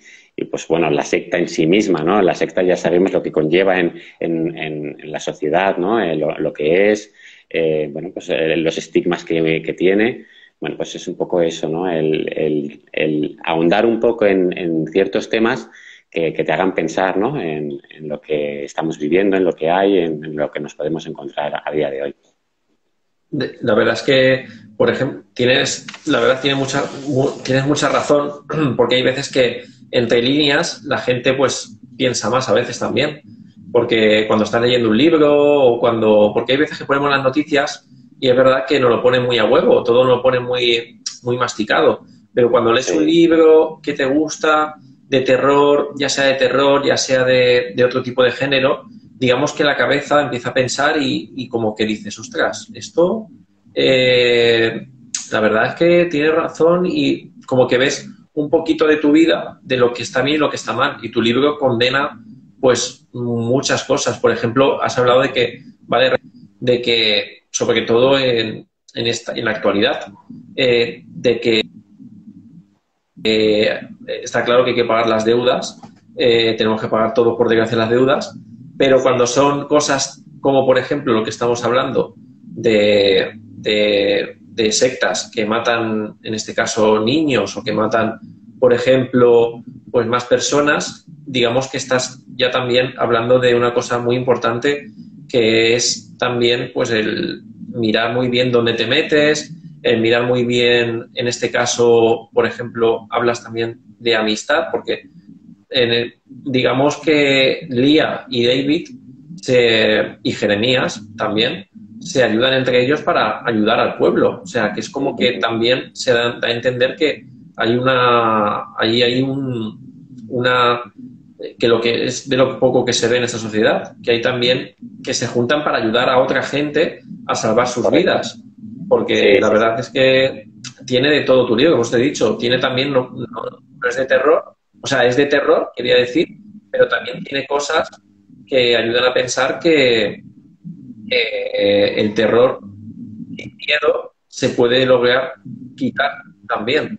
pues bueno, la secta en sí misma, ¿no? La secta ya sabemos lo que conlleva en la sociedad, ¿no? Lo que es, bueno, pues los estigmas que tiene. Bueno, pues es un poco eso, ¿no? El ahondar un poco en ciertos temas que te hagan pensar, ¿no? En lo que estamos viviendo, en lo que hay, en lo que nos podemos encontrar a día de hoy. La verdad es que, por ejemplo, tienes mucha razón, porque hay veces que entre líneas la gente pues piensa más a veces también, porque cuando está leyendo un libro porque hay veces que ponemos las noticias y es verdad que nos lo ponen muy a huevo, todo nos lo pone muy masticado, pero cuando lees un Sí, libro que te gusta, de terror, ya sea de otro tipo de género, digamos que la cabeza empieza a pensar y como que dices, ostras, esto, eh, la verdad es que tienes razón y como que ves un poquito de tu vida, de lo que está bien y lo que está mal. Y tu libro condena pues muchas cosas. Por ejemplo, has hablado de que, vale, de que, sobre todo en la actualidad, de que está claro que hay que pagar las deudas, tenemos que pagar todo, por desgracia, las deudas, pero sí, cuando son cosas como, por ejemplo, lo que estamos hablando de sectas que matan, en este caso, niños o que matan, por ejemplo, pues más personas, digamos que estás ya también hablando de una cosa muy importante que es también pues el mirar muy bien dónde te metes, mirar muy bien, en este caso, por ejemplo, hablas también de amistad, porque digamos que Lía y David y Jeremías también se ayudan entre ellos para ayudar al pueblo. O sea, que es como que también da a entender que ahí hay una, que lo que es de lo poco que se ve en esta sociedad, que hay también que se juntan para ayudar a otra gente a salvar sus correcto. vidas. Porque Sí, la sí, verdad sí. es que tiene de todo tu libro, como os he dicho. Tiene también, no es de terror, o sea, es de terror, quería decir, pero también tiene cosas que ayudan a pensar que el terror y el miedo se puede lograr quitar también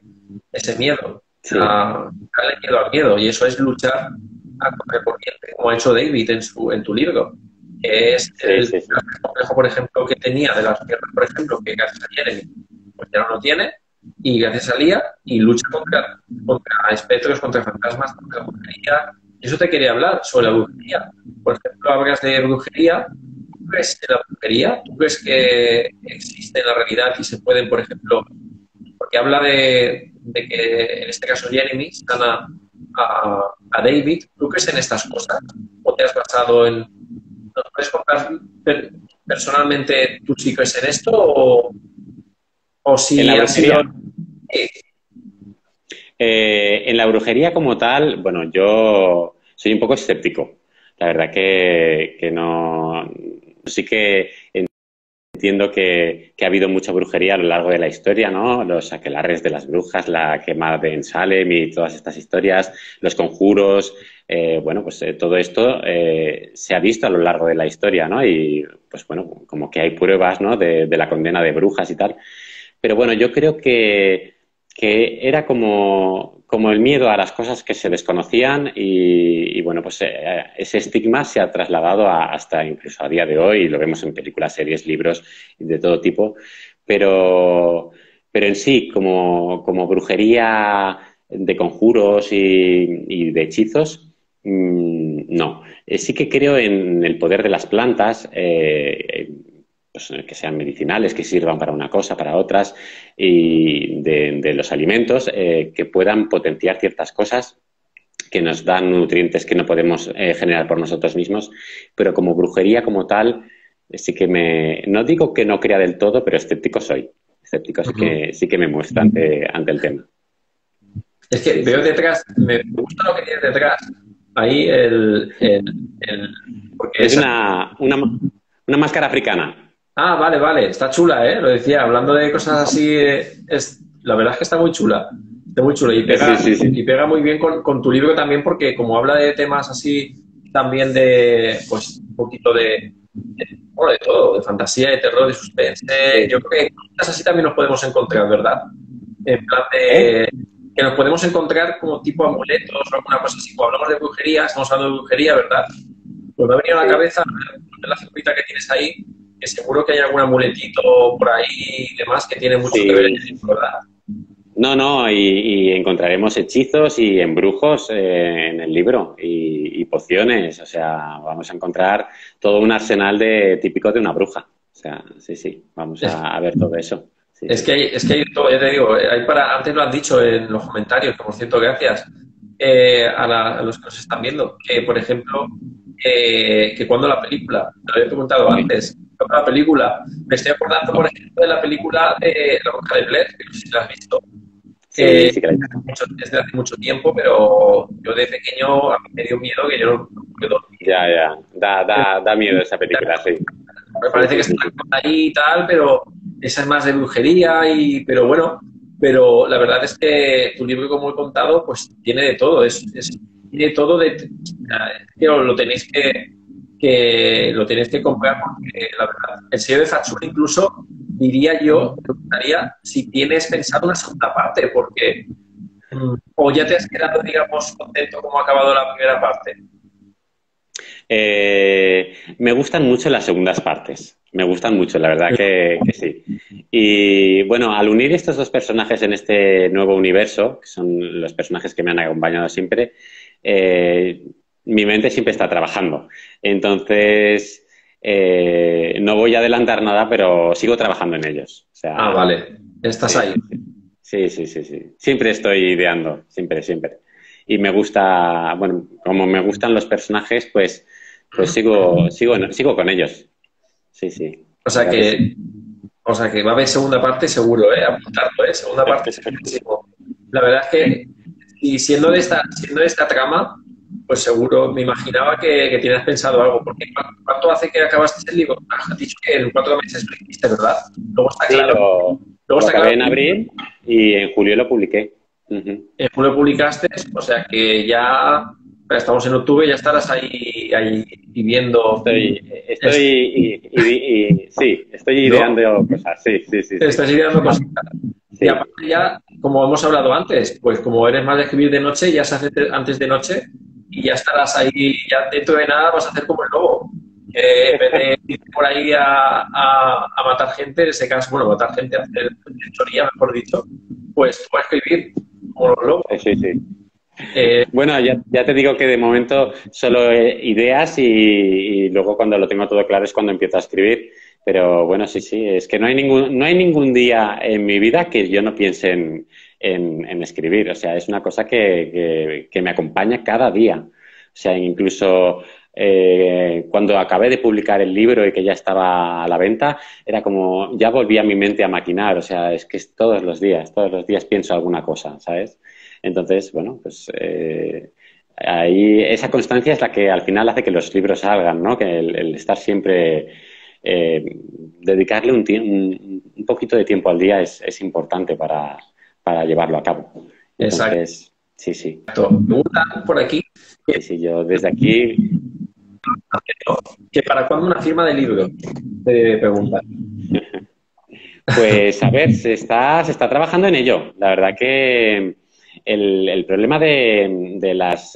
ese miedo, Sí. quitarle miedo al miedo, y eso es luchar a contracorriente, como ha hecho David en tu libro. que es Sí, el sí, sí. complejo, por ejemplo, que tenía de las guerras, por ejemplo, que gracias a Jeremy, pues ya no lo tiene, y gracias a Lía, y lucha contra espectros, contra fantasmas, contra brujería. Y eso te quería hablar sobre la brujería. Por ejemplo, hablas de brujería. ¿Tú crees en la brujería? ¿Tú crees que existe en la realidad y se pueden, por ejemplo, porque habla de que en este caso Jeremy sana a David? ¿Tú crees en estas cosas? ¿O te has basado en... ¿Nos puedes contar personalmente tú sí crees en esto o En la si han sido... brujería. En la brujería como tal, bueno, yo soy un poco escéptico. La verdad que no. Sí que entiendo que ha habido mucha brujería a lo largo de la historia, ¿no? Los aquelarres de las brujas, la quema de en Salem y todas estas historias, los conjuros, bueno, pues todo esto se ha visto a lo largo de la historia, ¿no? Y pues bueno, como que hay pruebas, ¿no? De la condena de brujas y tal. Pero bueno, yo creo que era como el miedo a las cosas que se desconocían y bueno, pues ese estigma se ha trasladado hasta incluso a día de hoy y lo vemos en películas, series, libros de todo tipo. Pero, pero en sí, como brujería de conjuros y de hechizos, no. Sí que creo en el poder de las plantas, pues, que sean medicinales, que sirvan para una cosa, para otras, y de los alimentos que puedan potenciar ciertas cosas que nos dan nutrientes que no podemos generar por nosotros mismos, pero como brujería como tal, sí que no digo que no crea del todo, pero escéptico soy. Escéptico sí que me muestra ante el tema. Es que Sí, veo sí, sí. detrás, me gusta lo que tienes detrás. Ahí porque Es esa... una máscara africana. Ah, vale, vale, está chula, ¿eh? Lo decía, hablando de cosas así, la verdad es que está muy chula. Está muy chula Sí, sí, y sí. pega muy bien con tu libro también porque como habla de temas así, también de, pues, un poquito bueno, de todo, de fantasía, de terror, de suspense. Yo Sí. creo que cosas así también nos podemos encontrar, ¿verdad? En plan ¿Eh? de que nos podemos encontrar como tipo amuletos o alguna cosa así. Cuando hablamos de brujería, estamos hablando de brujería, ¿verdad? Pues me ha venido a la Sí. cabeza la figurita que tienes ahí, que seguro que hay algún amuletito por ahí y demás que tiene mucho que ver en Sí, eso, ¿verdad? no, no, y encontraremos hechizos y embrujos en el libro y pociones, o sea, vamos a encontrar todo un arsenal típico de una bruja. O sea, sí, sí, vamos Es, a ver todo eso. Sí, sí. es que hay todo, ya te digo, hay para, antes lo han dicho en los comentarios, que por cierto, gracias a los que nos están viendo, que por ejemplo, que cuando la película, te lo había preguntado Sí, antes, cuando la película, me estoy acordando, por ejemplo, de la película de La Bruja de Blair, que no sé si la has visto, sí, sí que la he visto. desde hace mucho tiempo, pero yo de pequeño a mí me dio miedo que yo no pude dormir. Ya, ya, da miedo esa película, sí. Me Sí, parece que sí, sí, está sí. ahí y tal, pero esa es más de brujería pero bueno, pero la verdad es que tu libro, como he contado, pues tiene de todo, tiene todo que lo tenéis que lo tenéis que comprar porque la verdad, el sello de Satsuma incluso diría yo, me gustaría si tienes pensado una segunda parte, porque o ya te has quedado, digamos, contento como ha acabado la primera parte. Me gustan mucho las segundas partes. Me gustan mucho, la verdad que sí. Y bueno, al unir estos dos personajes en este nuevo universo, que son los personajes que me han acompañado siempre, eh, mi mente siempre está trabajando. Entonces, no voy a adelantar nada, pero sigo trabajando en ellos. O Ah, sea, vale, estás sí, ahí. sí, sí, sí, sí. Siempre estoy ideando, siempre, siempre. Y me gusta, bueno, como me gustan los personajes, pues sigo con ellos. Sí, sí, O la sea verdad que sí. que O sea que va a haber segunda parte seguro, ¿eh? Apuntarlo, ¿eh? Segunda parte segurísimo. La verdad es que, y siendo de esta trama, pues seguro, me imaginaba que tienes pensado algo. Porque ¿cuánto hace que acabaste el libro? Has dicho que en 4 meses lo hiciste, ¿verdad? Luego está Sí, claro. Luego lo está claro acabé en abril y en julio lo publiqué. Ujú. en julio publicaste, o sea que ya estamos en octubre, ya estarás ahí viviendo, Sí, estoy ¿no? ideando cosas. Sí, sí, sí, sí. Estás ideando cosas. Y Sí, aparte ya, como hemos hablado antes, pues como eres más de escribir de noche, ya se hace antes de noche y ya estarás ahí, ya dentro de nada vas a hacer como el lobo. En vez de ir por ahí a matar gente, en ese caso, bueno, matar gente, hacer fechoría, mejor dicho, pues tú vas a escribir como los lobos. Sí, sí. Eh, Bueno, ya te digo que de momento solo ideas y luego cuando lo tengo todo claro es cuando empiezo a escribir. Pero bueno, sí, sí, es que no hay ningún día en mi vida que yo no piense en escribir. O sea, es una cosa que me acompaña cada día. O sea, incluso cuando acabé de publicar el libro y que ya estaba a la venta, era como, ya volvía mi mente a maquinar. O sea, es que es todos los días pienso alguna cosa, ¿sabes? Entonces, bueno, pues ahí esa constancia es la que al final hace que los libros salgan, ¿no? Que el estar siempre, dedicarle un poquito de tiempo al día es importante para llevarlo a cabo. exacto. Entonces, sí, sí. Me preguntan por aquí Sí, sí, yo desde aquí, que para cuándo una firma de libro, te preguntan. pues a ver, se está trabajando en ello. La verdad que el problema de las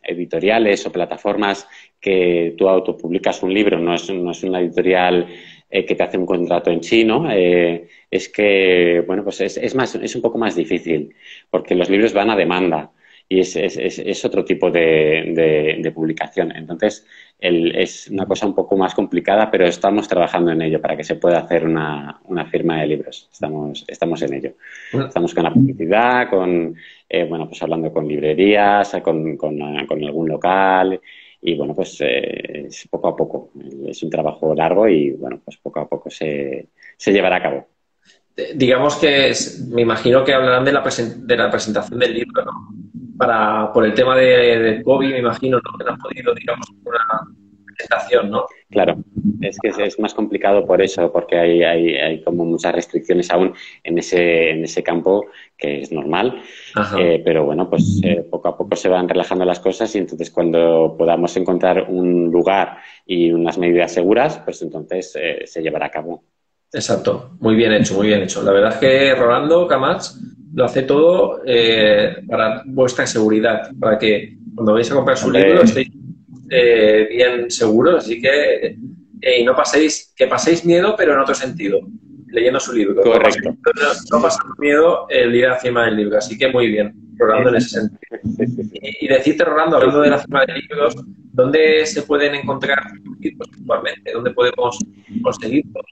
editoriales o plataformas que tú autopublicas un libro, no es una editorial que te hace un contrato en chino, es que, bueno, pues es un poco más difícil, porque los libros van a demanda y es otro tipo de publicación. Entonces, es una cosa un poco más complicada, pero estamos trabajando en ello para que se pueda hacer una firma de libros. Estamos en ello. Estamos con la publicidad, bueno, pues hablando con librerías, con algún local y, bueno, pues es poco a poco. Es un trabajo largo y, bueno, pues poco a poco se llevará a cabo. Digamos que me imagino que hablarán de de la presentación del libro, ¿no? Por el tema del COVID, me imagino, ¿no? Que no han podido, digamos, una presentación, ¿no? Claro, es que es más complicado por eso, porque hay como muchas restricciones aún en ese campo, que es normal, Ajá. pero bueno, pues poco a poco se van relajando las cosas y entonces cuando podamos encontrar un lugar y unas medidas seguras, pues entonces se llevará a cabo. Exacto, muy bien hecho, muy bien hecho. La verdad es que Rolando Camats lo hace todo para vuestra seguridad, para que cuando vais a comprar su libro Hombre, estéis bien seguros, así que y no paséis, que paséis miedo, pero en otro sentido, leyendo su libro. correcto. No pasando miedo el ir a la firma del libro, así que muy bien, Rolando, en ese Exacto. sentido. Sí, sí, sí. Y decirte, Rolando, Sí, hablando de la sí. firma de libros, ¿dónde se pueden encontrar tus libros actualmente? ¿Dónde podemos conseguirlos?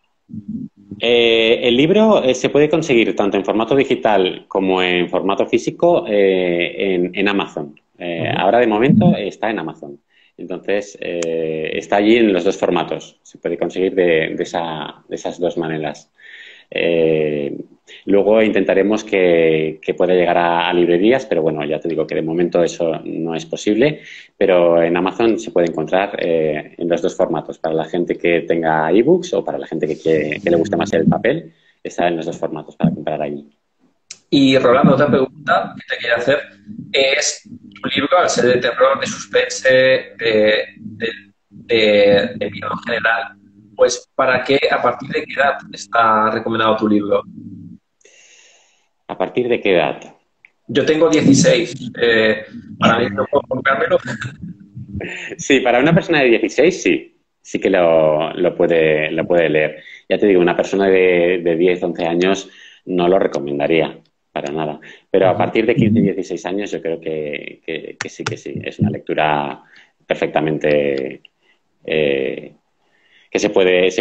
El libro se puede conseguir tanto en formato digital como en formato físico en Amazon. Ahora de momento está en Amazon. Entonces está allí en los dos formatos. Se puede conseguir de esas dos maneras. Eh, Luego intentaremos que pueda llegar a librerías, pero bueno, ya te digo que de momento eso no es posible, pero en Amazon se puede encontrar en los dos formatos, para la gente que tenga ebooks o para la gente que le guste más el papel, está en los dos formatos para comprar allí. Y Rolando, otra pregunta que te quería hacer es, tu libro, al ser de terror, de suspense, de miedo en general, pues ¿para qué, a partir de qué edad está recomendado tu libro? ¿A partir de qué edad? Yo tengo 16, para mí no puedo comprármelo. Sí, para una persona de 16 sí, sí que lo puede leer. Ya te digo, una persona de 10, 11 años no lo recomendaría para nada. Pero a partir de 15, 16 años yo creo que sí. Es una lectura perfectamente que se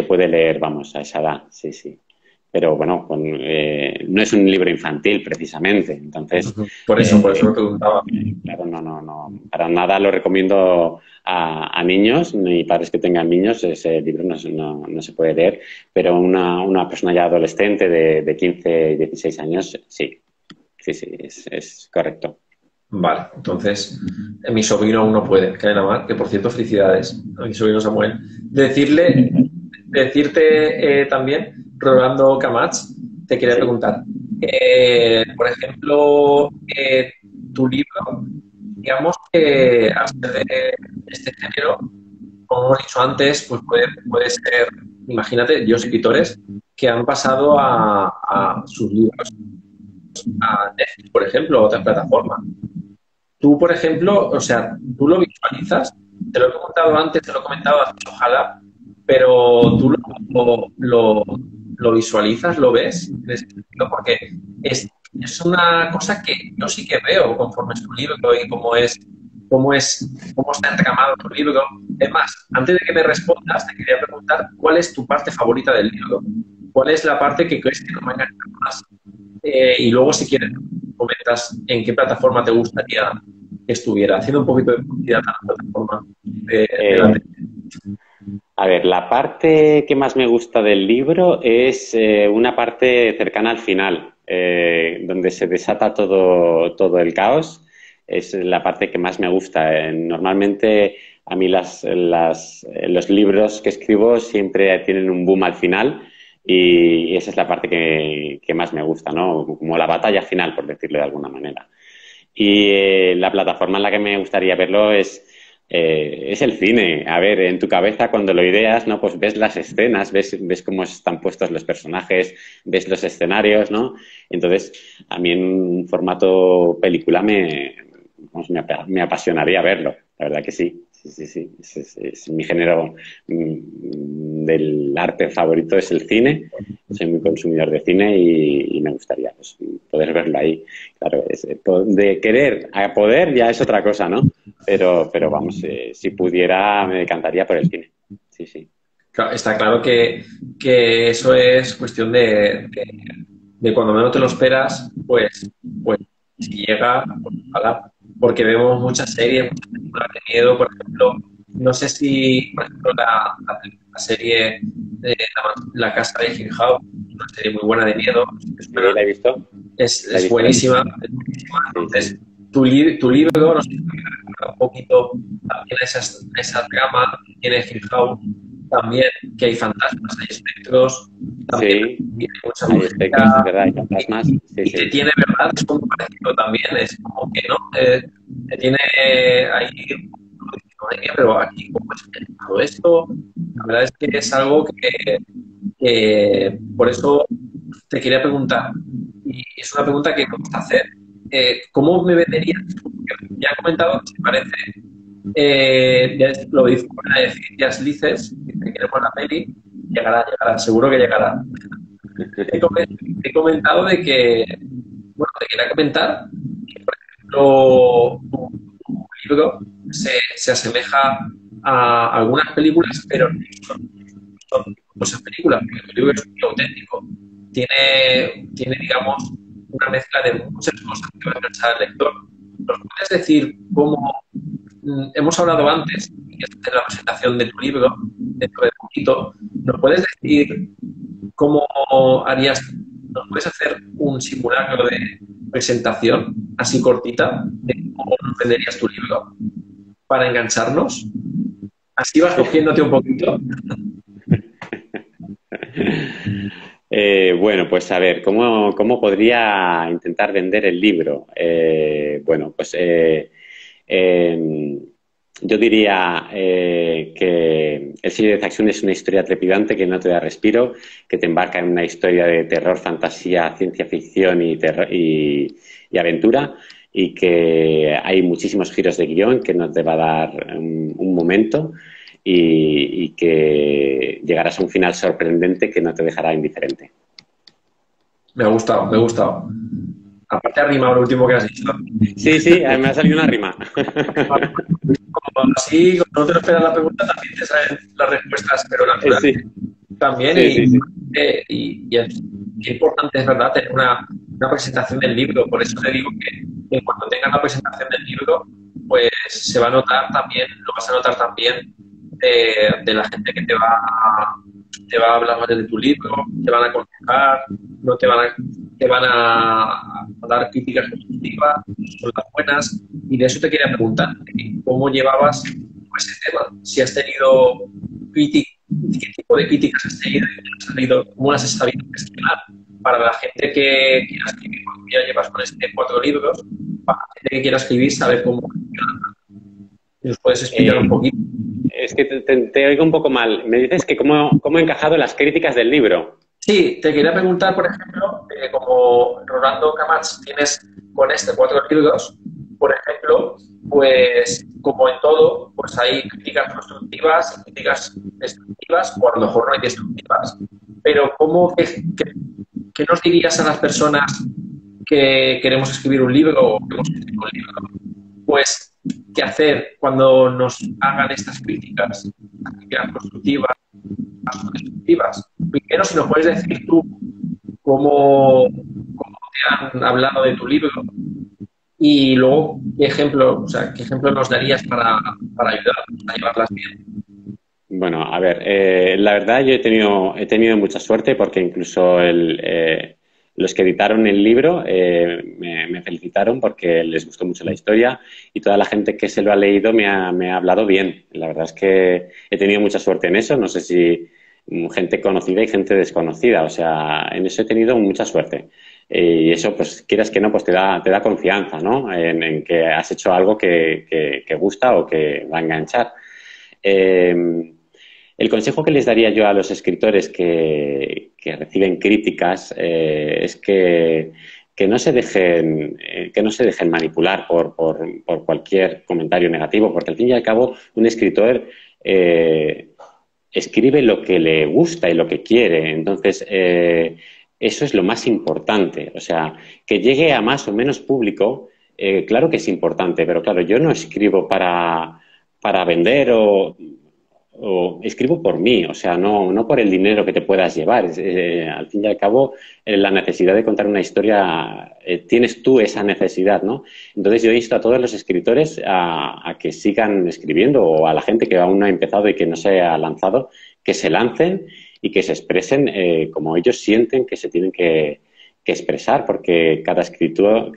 puede leer, vamos, a esa edad, sí, sí. Pero bueno, no es un libro infantil precisamente, entonces Por eso me preguntaba. claro, no, no, no. Para nada lo recomiendo a niños, ni padres que tengan niños. Ese libro no se puede leer. Pero una persona ya adolescente de 15 y 16 años, sí. Sí, sí, es correcto. Vale, entonces mi sobrino aún no puede, que nada más, que por cierto, felicidades a mi sobrino Samuel. Decirte también, Rolando Camats, te quería Sí. preguntar, por ejemplo, tu libro, digamos que al ser de este género, como hemos dicho antes, pues puede ser, imagínate, yo escritores que han pasado a sus libros a Netflix, por ejemplo, a otras plataformas. Tú, por ejemplo, o sea, tú lo visualizas, te lo he comentado antes, te lo he comentado antes, ojalá, pero tú lo visualizas, lo ves, en ese sentido, porque es una cosa que yo sí que veo conforme es tu libro y cómo está entramado tu libro. Es más, antes de que me respondas, te quería preguntar cuál es tu parte favorita del libro. ¿Cuál es la parte que crees que nos va a enganchar más? Y luego, si quieres, comentas en qué plataforma te gustaría que estuviera, haciendo un poquito de publicidad a la plataforma de la tele. A ver, la parte que más me gusta del libro es una parte cercana al final, donde se desata todo el caos. Es la parte que más me gusta. Normalmente a mí los libros que escribo siempre tienen un boom al final y esa es la parte que más me gusta, ¿no? Como la batalla final, por decirlo de alguna manera. Y la plataforma en la que me gustaría verlo es el cine. A ver, en tu cabeza cuando lo ideas, ¿no? Pues ves las escenas, ves cómo están puestos los personajes, ves los escenarios, ¿no? Entonces, a mí en un formato película me apasionaría verlo, la verdad que sí. Sí. Es mi género del arte favorito, es el cine. Soy muy consumidor de cine y me gustaría pues, poder verlo ahí. Claro, de querer a poder ya es otra cosa, ¿no? Pero vamos, si pudiera me decantaría por el cine. Sí. Claro, está claro que eso es cuestión de cuando menos te lo esperas, pues si llega, pues ojalá. Porque vemos muchas series, muchas películas de miedo, por ejemplo, no sé si, por ejemplo, la serie de la Casa de Hill House, una serie muy buena de miedo, ¿La he visto? es buenísima, es buenísima. Entonces, tu libro, no sé si me recuerda un poquito también a esa trama que tiene Hill House, también que hay fantasmas, hay espectros, también Sí, hay mucha hay espectros, es verdad, hay brujería, fantasmas. y te tiene, ¿verdad? Es como parecido también, es como que no, te tiene ahí, madre mía, pero aquí, ¿cómo es que todo esto? La verdad es que es algo que por eso te quería preguntar, y es una pregunta que me gusta hacer, ¿cómo me venderías? Porque ya he comentado que se parece, ya lo dice, a decir, ya lices, dice que la peli, llegará, seguro que llegará. He comentado de que, bueno, te quería comentar que, por ejemplo, tu libro se asemeja a algunas películas, pero no son cosas películas, porque tu libro es muy auténtico. Digamos, una mezcla de muchas cosas que va a enganchar al lector. ¿Nos puedes decir cómo hemos hablado antes, y esta es la presentación de tu libro, dentro de poquito, ¿nos puedes decir cómo harías, nos puedes hacer un simulacro de presentación así cortita de cómo nos venderías tu libro para engancharnos? Así vas cogiéndote un poquito. Bueno, pues a ver, ¿cómo podría intentar vender el libro? Bueno, pues yo diría que El sello de Zaxxon es una historia trepidante que no te da respiro, que te embarca en una historia de terror, fantasía, ciencia ficción y aventura, y que hay muchísimos giros de guión que no te va a dar un momento y que llegarás a un final sorprendente que no te dejará indiferente. Me ha gustado, me ha gustado. Aparte ha rimado lo último que has dicho. Sí, me ha salido una rima. Como así, cuando no te lo esperas la pregunta, también te salen las respuestas, pero naturales. Sí. También, Sí. y es importante, es verdad, tener una presentación del libro. Por eso te digo que cuando tengas la presentación del libro, pues se va a notar también, lo vas a notar también de la gente que te va a hablar más de tu libro, te van a aconsejar, no te van a dar críticas constructivas, son las buenas, y de eso te quería preguntar, ¿cómo llevabas ese tema? Si has tenido qué tipo de críticas has tenido, cómo las has sabido gestionar para la gente que quiera escribir, porque ya llevas con 4 libros, para la gente que quiera escribir, saber cómo gestionarla. ¿Nos puedes explicar un poquito? Es que te oigo un poco mal. Me dices que cómo he encajado las críticas del libro. Sí, te quería preguntar, por ejemplo, como Rolando Camats tienes con 4 libros, por ejemplo, pues como en todo, pues hay críticas constructivas y críticas destructivas, o a lo mejor no hay destructivas. Pero ¿qué nos dirías a las personas que queremos escribir un libro o queremos escribir un libro? Pues, ¿qué hacer cuando nos hagan estas críticas constructivas o destructivas? Primero, si nos puedes decir tú cómo te han hablado de tu libro y luego qué ejemplo nos darías para ayudarnos a llevarlas bien. Bueno, a ver, la verdad yo he tenido mucha suerte porque incluso los que editaron el libro me felicitaron porque les gustó mucho la historia y toda la gente que se lo ha leído me ha hablado bien. La verdad es que he tenido mucha suerte en eso, no sé si gente conocida y gente desconocida, o sea, en eso he tenido mucha suerte. Y eso, pues quieras que no, pues te da confianza, ¿no? En que has hecho algo que gusta o que va a enganchar. El consejo que les daría yo a los escritores que reciben críticas es que no se dejen, que no se dejen manipular por cualquier comentario negativo, porque al fin y al cabo un escritor escribe lo que le gusta y lo que quiere. Entonces, eso es lo más importante. O sea, que llegue a más o menos público, claro que es importante, pero claro, yo no escribo para vender o escribo por mí, o sea, no por el dinero que te puedas llevar. Al fin y al cabo, la necesidad de contar una historia, tienes tú esa necesidad, ¿no? Entonces yo insto a todos los escritores a que sigan escribiendo o a la gente que aún no ha empezado y que no se ha lanzado, que se lancen y que se expresen como ellos sienten que se tienen que expresar, porque cada escritor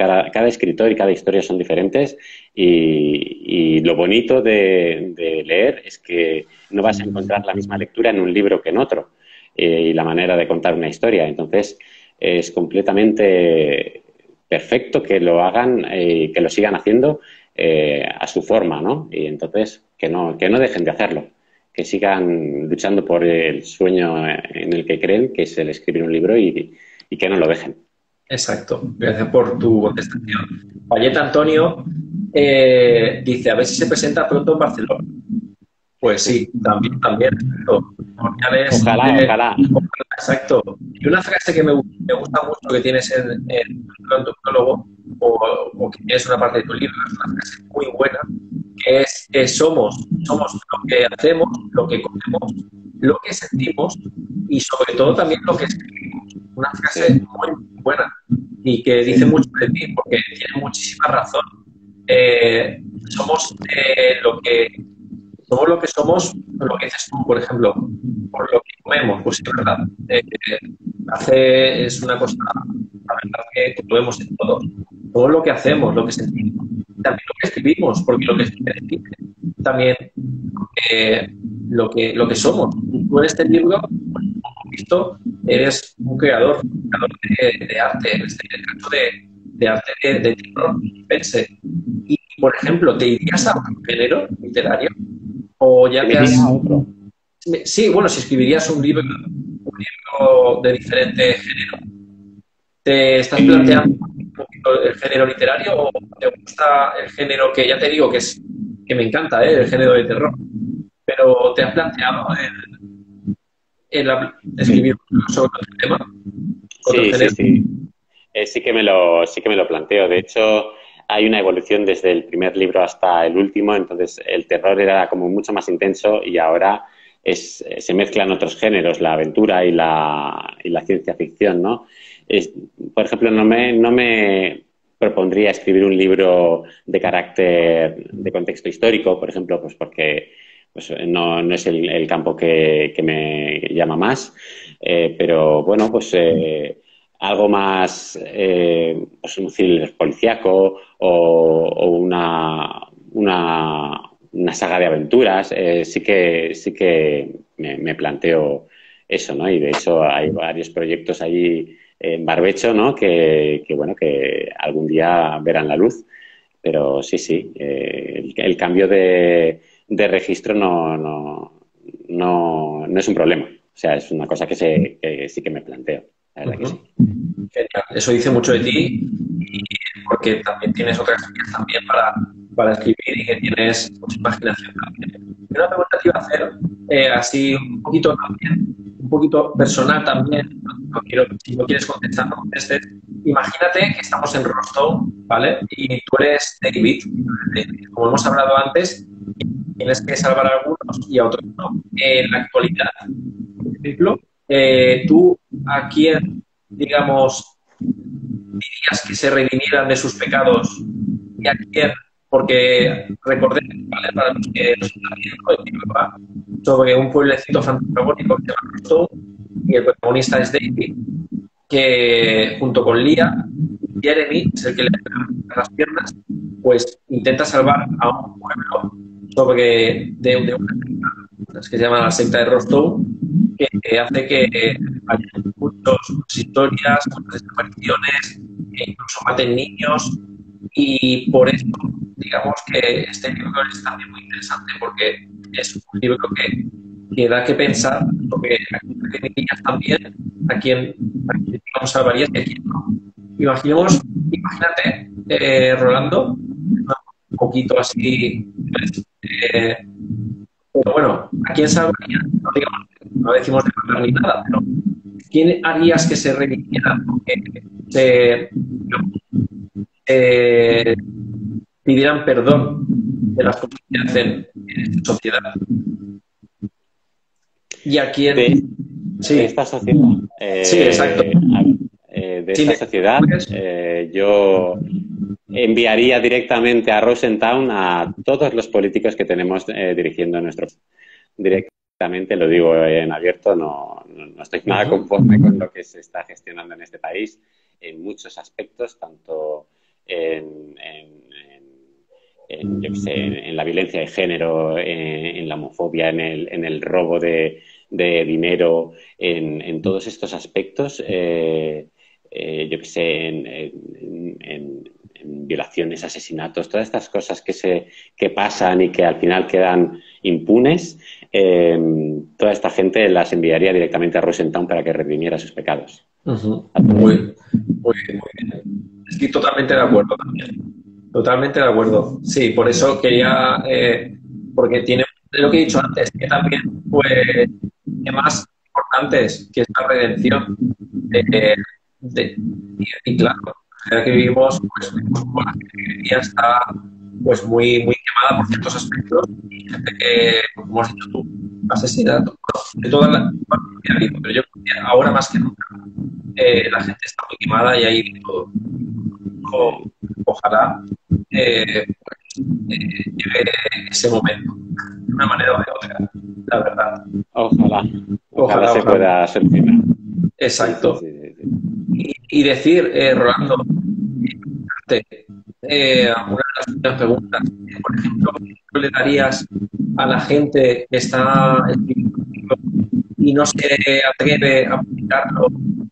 y cada historia son diferentes y lo bonito de leer es que no vas a encontrar la misma lectura en un libro que en otro y la manera de contar una historia. Entonces, es completamente perfecto que lo hagan y que lo sigan haciendo a su forma, ¿no? Y entonces, que no dejen de hacerlo, que sigan luchando por el sueño en el que creen, que es el escribir un libro y que no lo dejen. Exacto, gracias por tu contestación. Valleta Antonio dice, a ver si se presenta pronto en Barcelona. Pues sí, también. Testimoniales, Ojalá, ojalá. exacto. Y una frase que me gusta mucho que tienes en tu prólogo o que tienes una parte de tu libro, es una frase muy buena, que es que somos lo que hacemos, lo que comemos, lo que sentimos y sobre todo también lo que escribimos. Una frase Sí, muy buena y que dice sí. mucho de ti porque tiene muchísima razón. Somos somos lo que somos, lo que dices tú, por ejemplo, por lo que comemos, pues es verdad. Es una cosa, la verdad que lo vemos en todo. Todo lo que hacemos, lo que sentimos, también lo que escribimos, porque lo que escribimos también lo que somos. Tú en este libro, pues, como hemos visto, eres un creador de arte, en este caso de arte de terror, suspense. Y, por ejemplo, ¿te irías a un género literario? ¿O ya Que me te diga has...? otro. Sí, bueno, si escribirías un libro de diferente género, ¿te estás planteando un poquito el género literario o te gusta el género que ya te digo que me encanta, el género de terror? Pero ¿te has planteado escribir un libro sobre otro tema, otro Sí, sí, género? sí. Sí que me lo planteo. De hecho, hay una evolución desde el primer libro hasta el último, entonces el terror era como mucho más intenso y ahora se mezclan otros géneros, la aventura y la ciencia ficción, ¿no? Es, por ejemplo, no me propondría escribir un libro de carácter, de contexto histórico, por ejemplo, pues porque pues no es el campo que me llama más, pero bueno, pues algo más, pues un thriller policíaco o una saga de aventuras, sí que me planteo eso, ¿no? Y de hecho hay varios proyectos ahí en barbecho, ¿no? Bueno, que algún día verán la luz. Pero sí, sí, el cambio de registro no es un problema. O sea, es una cosa que sí que me planteo. La verdad que Ujú. sí. Genial. Eso dice mucho de ti y porque también tienes otras vías también para escribir y que tienes mucha imaginación también. Y una pregunta te iba a hacer, así un poquito también, un poquito personal también, no quiero, si no quieres contestar, no contestes. Imagínate que estamos en Rostov, ¿vale? Y tú eres David, como hemos hablado antes, tienes que salvar a algunos y a otros no. En la actualidad, por ejemplo, tú a quién, digamos, dirías que se redimieran de sus pecados y a quién, porque recordemos, ¿vale? Para los que nos están viendo, el libro va sobre un pueblecito fantasmagórico que se llama Rostov y el protagonista es David, que junto con Lia, Jeremy, es el que le da las piernas, pues intenta salvar a un pueblo de una secta, que se llama la secta de Rostov, que hace que haya muchas historias, muchas desapariciones, que incluso maten niños, y por eso, digamos que este libro es también muy interesante, porque es un libro que da que pensar, porque aquí niñas también a quién digamos, salvarías y a quién no. Imagínate, Rolando, un poquito así, pues, pero bueno, ¿a quién salvarías? No, digamos, no decimos de matar ni nada, pero ¿quién harías que se redimiera? Que se pidieran perdón de las cosas que hacen en esta sociedad. ¿Y a quién? De esta sociedad. Sí, exacto. De esta sociedad, yo enviaría directamente a Rosentown a todos los políticos que tenemos dirigiendo nuestro país. Directamente, lo digo en abierto, no estoy nada conforme con lo que se está gestionando en este país en muchos aspectos, tanto yo qué sé, en la violencia de género, en la homofobia, en el robo de dinero, en todos estos aspectos, yo qué sé, en violaciones, asesinatos, todas estas cosas que pasan y que al final quedan impunes, toda esta gente las enviaría directamente a Rosentown para que redimiera sus pecados. Muy bien. Estoy totalmente de acuerdo también. Totalmente de acuerdo. Sí, por eso quería, porque tiene lo que he dicho antes, que también, pues, temas importantes, que es la redención. Y claro, la que vivimos, pues, como la gente ya está pues muy quemada por ciertos aspectos y gente que, como has dicho tú, asesinato, de toda la vida, pero yo creo que ahora más que nunca la gente está muy quemada y hay de todo. Ojalá llegue ese momento, de una manera o de otra, la verdad. Ojalá se pueda solucionar. Exacto. Y decir, Rolando, una de las últimas preguntas, por ejemplo, ¿qué le darías a la gente que está escribiendo y no se atreve a publicarlo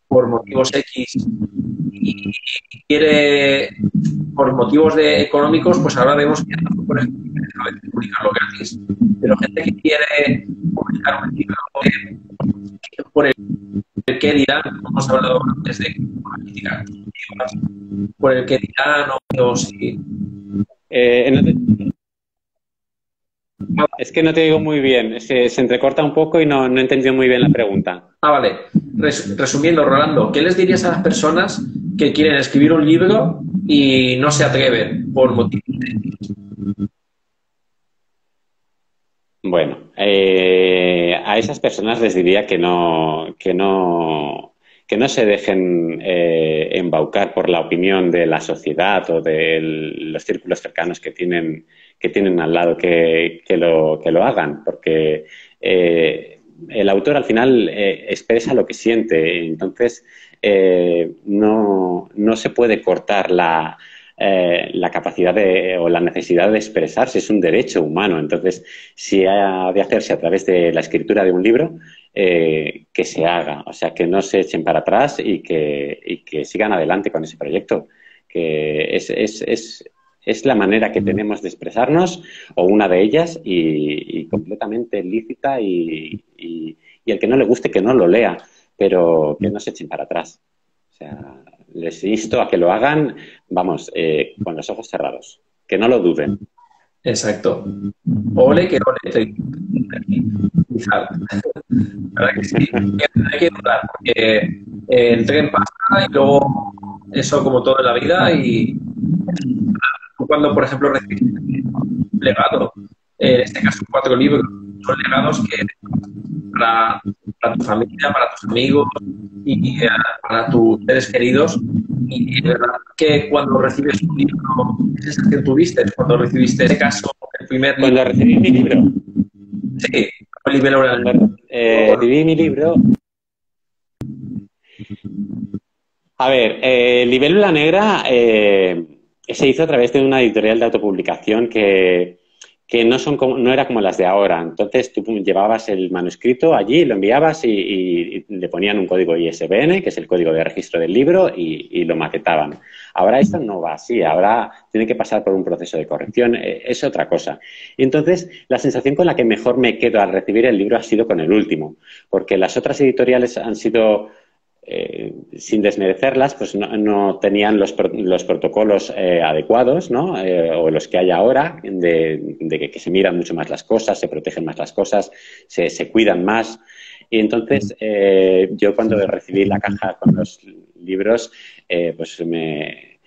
por motivos X y quiere, por motivos económicos, pues ahora vemos que por ejemplo, publicarlo gratis, pero gente que quiere publicar un libro por el que dirán, como hemos hablado antes de crítica, por el que dirán o si... Es que no te digo muy bien, es que se entrecorta un poco y no he entendido muy bien la pregunta. Vale. Resumiendo, Rolando, ¿qué les dirías a las personas que quieren escribir un libro y no se atreven por motivos de... Bueno, a esas personas les diría que no se dejen embaucar por la opinión de la sociedad o de los círculos cercanos que tienen al lado que lo hagan, porque el autor al final expresa lo que siente, entonces no se puede cortar la capacidad o la necesidad de expresarse, es un derecho humano. Entonces, si ha de hacerse a través de la escritura de un libro, que se haga, o sea, que no se echen para atrás y que sigan adelante con ese proyecto, que es la manera que tenemos de expresarnos, o una de ellas, y completamente lícita, y el que no le guste, que no lo lea, pero que no se echen para atrás. O sea, les insto a que lo hagan, vamos, con los ojos cerrados, que no lo duden. Exacto. Ole que ole, quizá. La verdad que sí, hay que dudar, porque el tren pasa y luego eso como todo en la vida y cuando, por ejemplo, recibes un legado, en este caso 4 libros, son legados que para tu familia, para tus amigos y para tus seres queridos. Y de verdad que cuando recibes un libro, ¿qué sensación tuviste cuando recibiste ese caso, el primer libro? Cuando recibí mi libro, Sí, el libro recibí mi libro. A ver, Libélula Negra se hizo a través de una editorial de autopublicación que no era como las de ahora. Entonces tú llevabas el manuscrito allí, lo enviabas y le ponían un código ISBN, que es el código de registro del libro, y lo maquetaban. Ahora esto no va así, ahora tiene que pasar por un proceso de corrección, es otra cosa. Y entonces la sensación con la que mejor me quedo al recibir el libro ha sido con el último, porque las otras editoriales han sido... sin desmerecerlas, pues no tenían los protocolos adecuados, ¿no? O los que hay ahora, de que se miran mucho más las cosas, se protegen más las cosas, se cuidan más. Y entonces yo cuando recibí la caja con los libros, pues me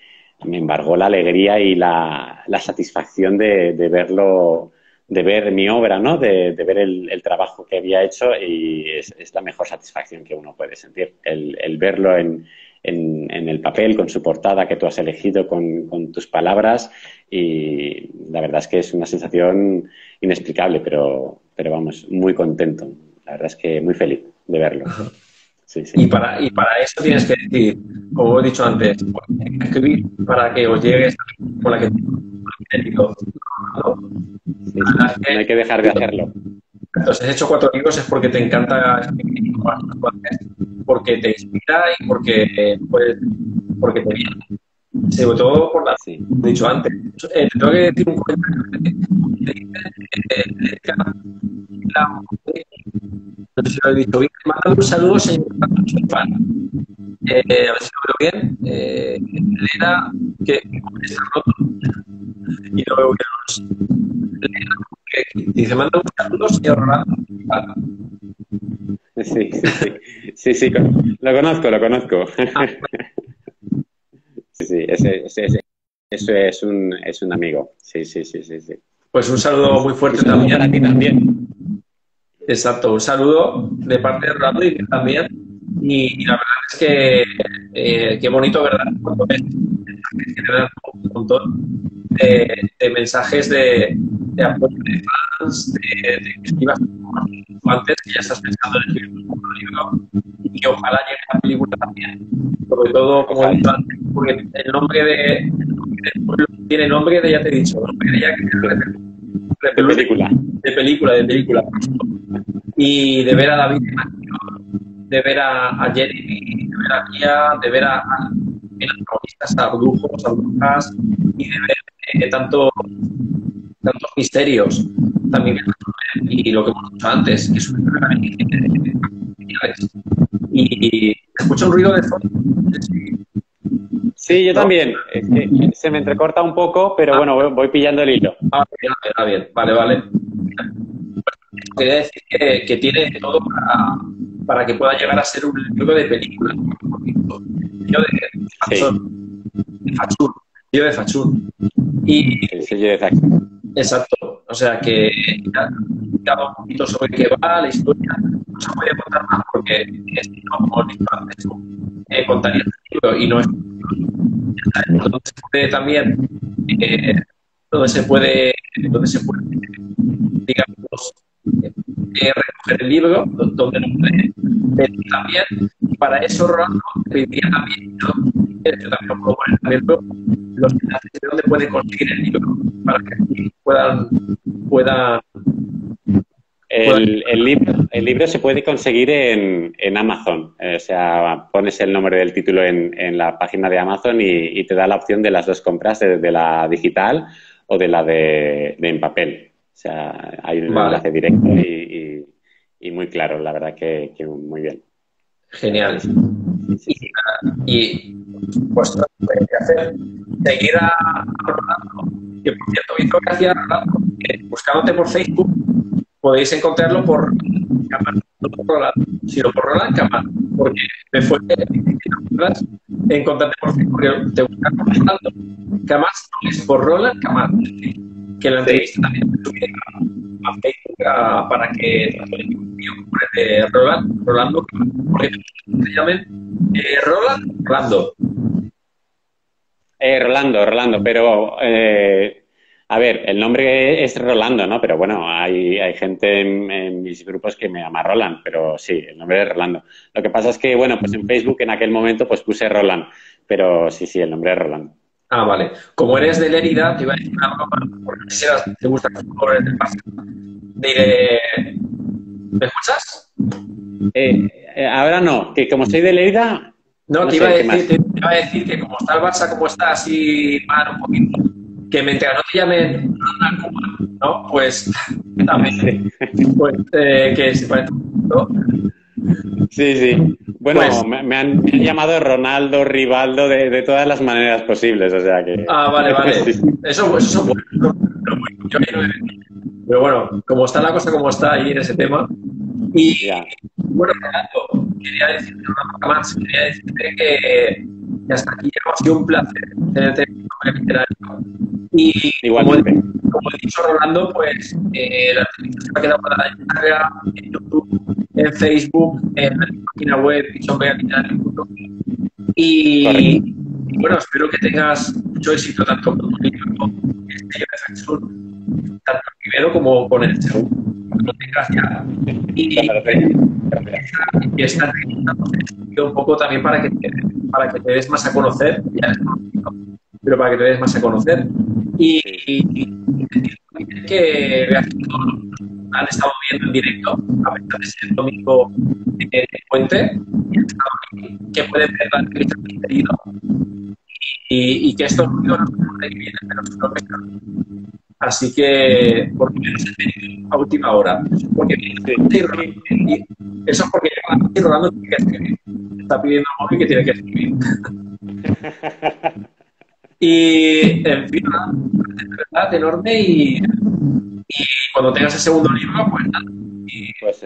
embargó la alegría y la satisfacción de verlo, de ver mi obra, ¿no? De ver el trabajo que había hecho y es la mejor satisfacción que uno puede sentir. El verlo en el papel, con su portada que tú has elegido, con tus palabras y la verdad es que es una sensación inexplicable, pero vamos, muy contento. La verdad es que muy feliz de verlo. Sí, sí. Y para eso tienes que decir, como he dicho antes, escribir para que os llegue esta con la que Sí, no hay que dejar de hacerlo. entonces, has hecho 4 libros es porque te encanta escribir, porque te inspira y porque te viene. Sobre todo por Sí. he dicho antes. Te tengo que decir un comentario no sé si lo he dicho bien. Manda un saludo, señor Fan. A ver si lo veo bien. Elena, que está roto. Y lo veo bien. Elena, que dice, manda un saludo, señor Rolando. Sí, lo conozco. Sí, eso es un amigo. Sí. Pues un saludo muy fuerte también. Para ti también. Exacto, un saludo de parte de Rolando y también. Y la verdad es que qué bonito, ¿verdad? Cuando ves mensajes que te dan un montón de mensajes de apoyo de fans, de que escribas antes, que ya estás pensando en escribir un libro y que ojalá llegue a la película también. Sobre todo, como he dicho antes, porque el nombre del pueblo tiene nombre de, ya te he dicho, nombre de ya que de película. Y de ver a David, de ver a Jeremy, de ver a Kia, de ver a los protagonistas, a brujos, a brujas, y de ver tantos misterios también. Y lo que hemos dicho antes, que es una y escucho un ruido de fondo. Sí, yo también. Es que se me entrecorta un poco, pero bueno, voy pillando el hilo. Bien. Vale. Quería decir que tiene todo para que pueda llegar a ser un libro de película. Yo de Fachún. Y El sello de Fachún. exacto. O sea que cada un poquito sobre qué va la historia. No se puede contar más porque como he dicho antes, contaría el libro y no es donde se puede también donde se puede digamos recoger el libro donde no puede ver también y para eso Rolando pediría también yo también lo puedo poner también los enlaces de donde pueden conseguir el libro para que puedan el libro se puede conseguir en Amazon. O sea, pones el nombre del título en la página de Amazon y te da la opción de las dos compras, de la digital o de la de en papel. O sea, hay un enlace directo y muy claro, la verdad que muy bien. Genial. Sí. Y pues puede hacer seguir a Rolando, que por cierto, hizo gracia Rolando, que buscándote por Facebook podéis encontrarlo por Camat, no por Rolando, sino por Roland Camat, porque me fue encontrarte por Facebook, porque te buscas por Rolando Camat, no es por Roland Camat, que la entrevista también se sube a Facebook para que tanto el equipo mío como el de Rolando, porque se llamen Rolando. Rolando, pero a ver, el nombre es Rolando, ¿no? Pero bueno, hay gente en mis grupos que me llama Roland, pero sí, el nombre es Rolando. Lo que pasa es que, bueno, pues en Facebook en aquel momento pues puse Roland, pero sí, el nombre es Rolando. Ah, vale. Como eres de Lérida, te iba a decir una broma, porque te gusta que colores del paso. Diré, ¿me escuchas? Ahora no, que como soy de Lérida... No, te iba a decir que como está el Barça, como está así mal un poquito, que mientras no te llamen Ronald Koeman, ¿no? Pues también, pues, que se parece un poquito. Sí. Bueno, Pues, me han llamado Ronaldo, Rivaldo, de todas las maneras posibles, o sea que... Ah, vale. Sí. Eso es bueno. Pero bueno, como está la cosa como está ahí en ese tema. Y Ya. bueno, Fernando, quería decirte que hasta aquí ha sido un placer tenerte como literario. Y Igualmente. como he dicho Rolando, pues la entrevista se va a quedar para en Instagram, en YouTube, en Facebook, en la página web pichonvealiterario.com. Y bueno, espero que tengas mucho éxito tanto con tu libro, tanto el primero como con el segundo. Lo tengas ya. Y esta entrevista un poco también para que te des más a conocer, ya eres conocido, pero para que te des más a conocer. Y que veas que todos han estado viendo en directo, a pesar de ser el domingo de Puente, que pueden ver la entrevista que he tenido y que estos ruidos no son de que vienen, pero son los que están. Así que, por lo menos he venido a última hora. Porque eso es porque Rolando tiene que escribir. Está pidiendo al móvil que tiene que escribir. Y, en fin, de verdad, enorme. Y cuando tengas el segundo libro, pues nada. Pues,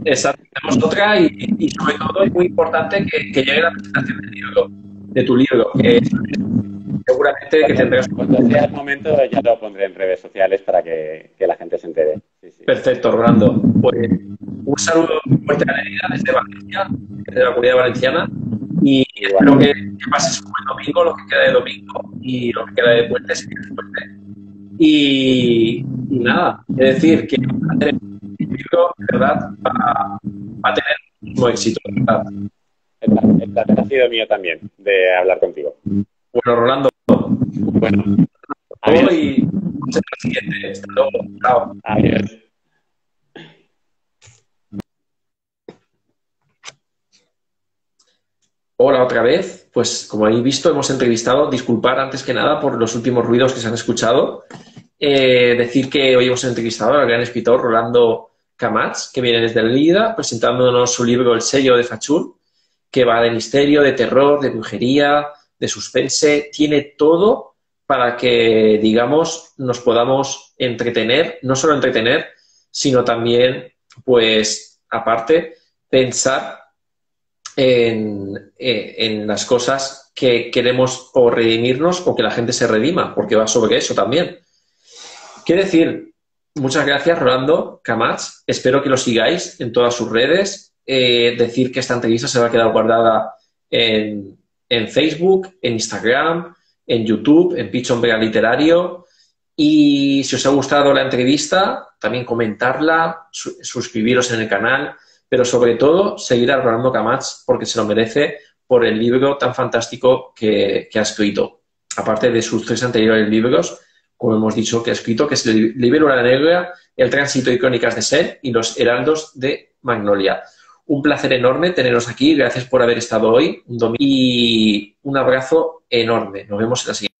exacto, tenemos otra y sobre todo es muy importante que llegue la presentación de tu libro, que seguramente que tendrás. Cuando sea el momento ya lo pondré en redes sociales para que la gente se entere. Sí. Perfecto, Rolando. Pues un saludo muy fuerte a la herida desde Valencia, desde la Comunidad Valenciana, y espero que pases un buen domingo, lo que queda de domingo y lo que queda de puente, si quieres puente. Y nada, es decir, que el libro, de verdad, va a tener mucho éxito, ¿verdad? El placer ha sido mío también de hablar contigo. Bueno, Rolando. Bueno, adiós. Y hasta el siguiente. Hasta luego. Chao. Adiós. Hola otra vez. Pues como habéis visto, hemos entrevistado. Disculpar antes que nada por los últimos ruidos que se han escuchado. Decir que hoy hemos entrevistado al gran escritor Rolando Camats, que viene desde Lérida, presentándonos su libro El sello de Fachul, que va de misterio, de terror, de brujería, de suspense. Tiene todo para que, digamos, nos podamos entretener, no solo entretener, sino también, pues, aparte, pensar en las cosas que queremos o redimirnos o que la gente se redima, porque va sobre eso también. Quiero decir, muchas gracias, Rolando Camats. Espero que lo sigáis en todas sus redes. Decir que esta entrevista se va a quedar guardada en Facebook, en Instagram, en YouTube, en Pichón Vega Literario. Y si os ha gustado la entrevista, también comentarla, suscribiros en el canal, pero sobre todo seguir a Rolando Camats porque se lo merece por el libro tan fantástico que ha escrito. Aparte de sus 3 anteriores libros, como hemos dicho, que ha escrito, que es el Libélula Negra, El Tránsito y Crónicas de Ser y Los Heraldos de Magnolia. Un placer enorme teneros aquí. Gracias por haber estado hoy. Y un abrazo enorme. Nos vemos en la siguiente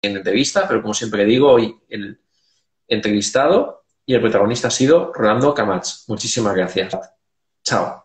entrevista, pero como siempre digo, hoy el entrevistado y el protagonista ha sido Rolando Camats. Muchísimas gracias. Chao.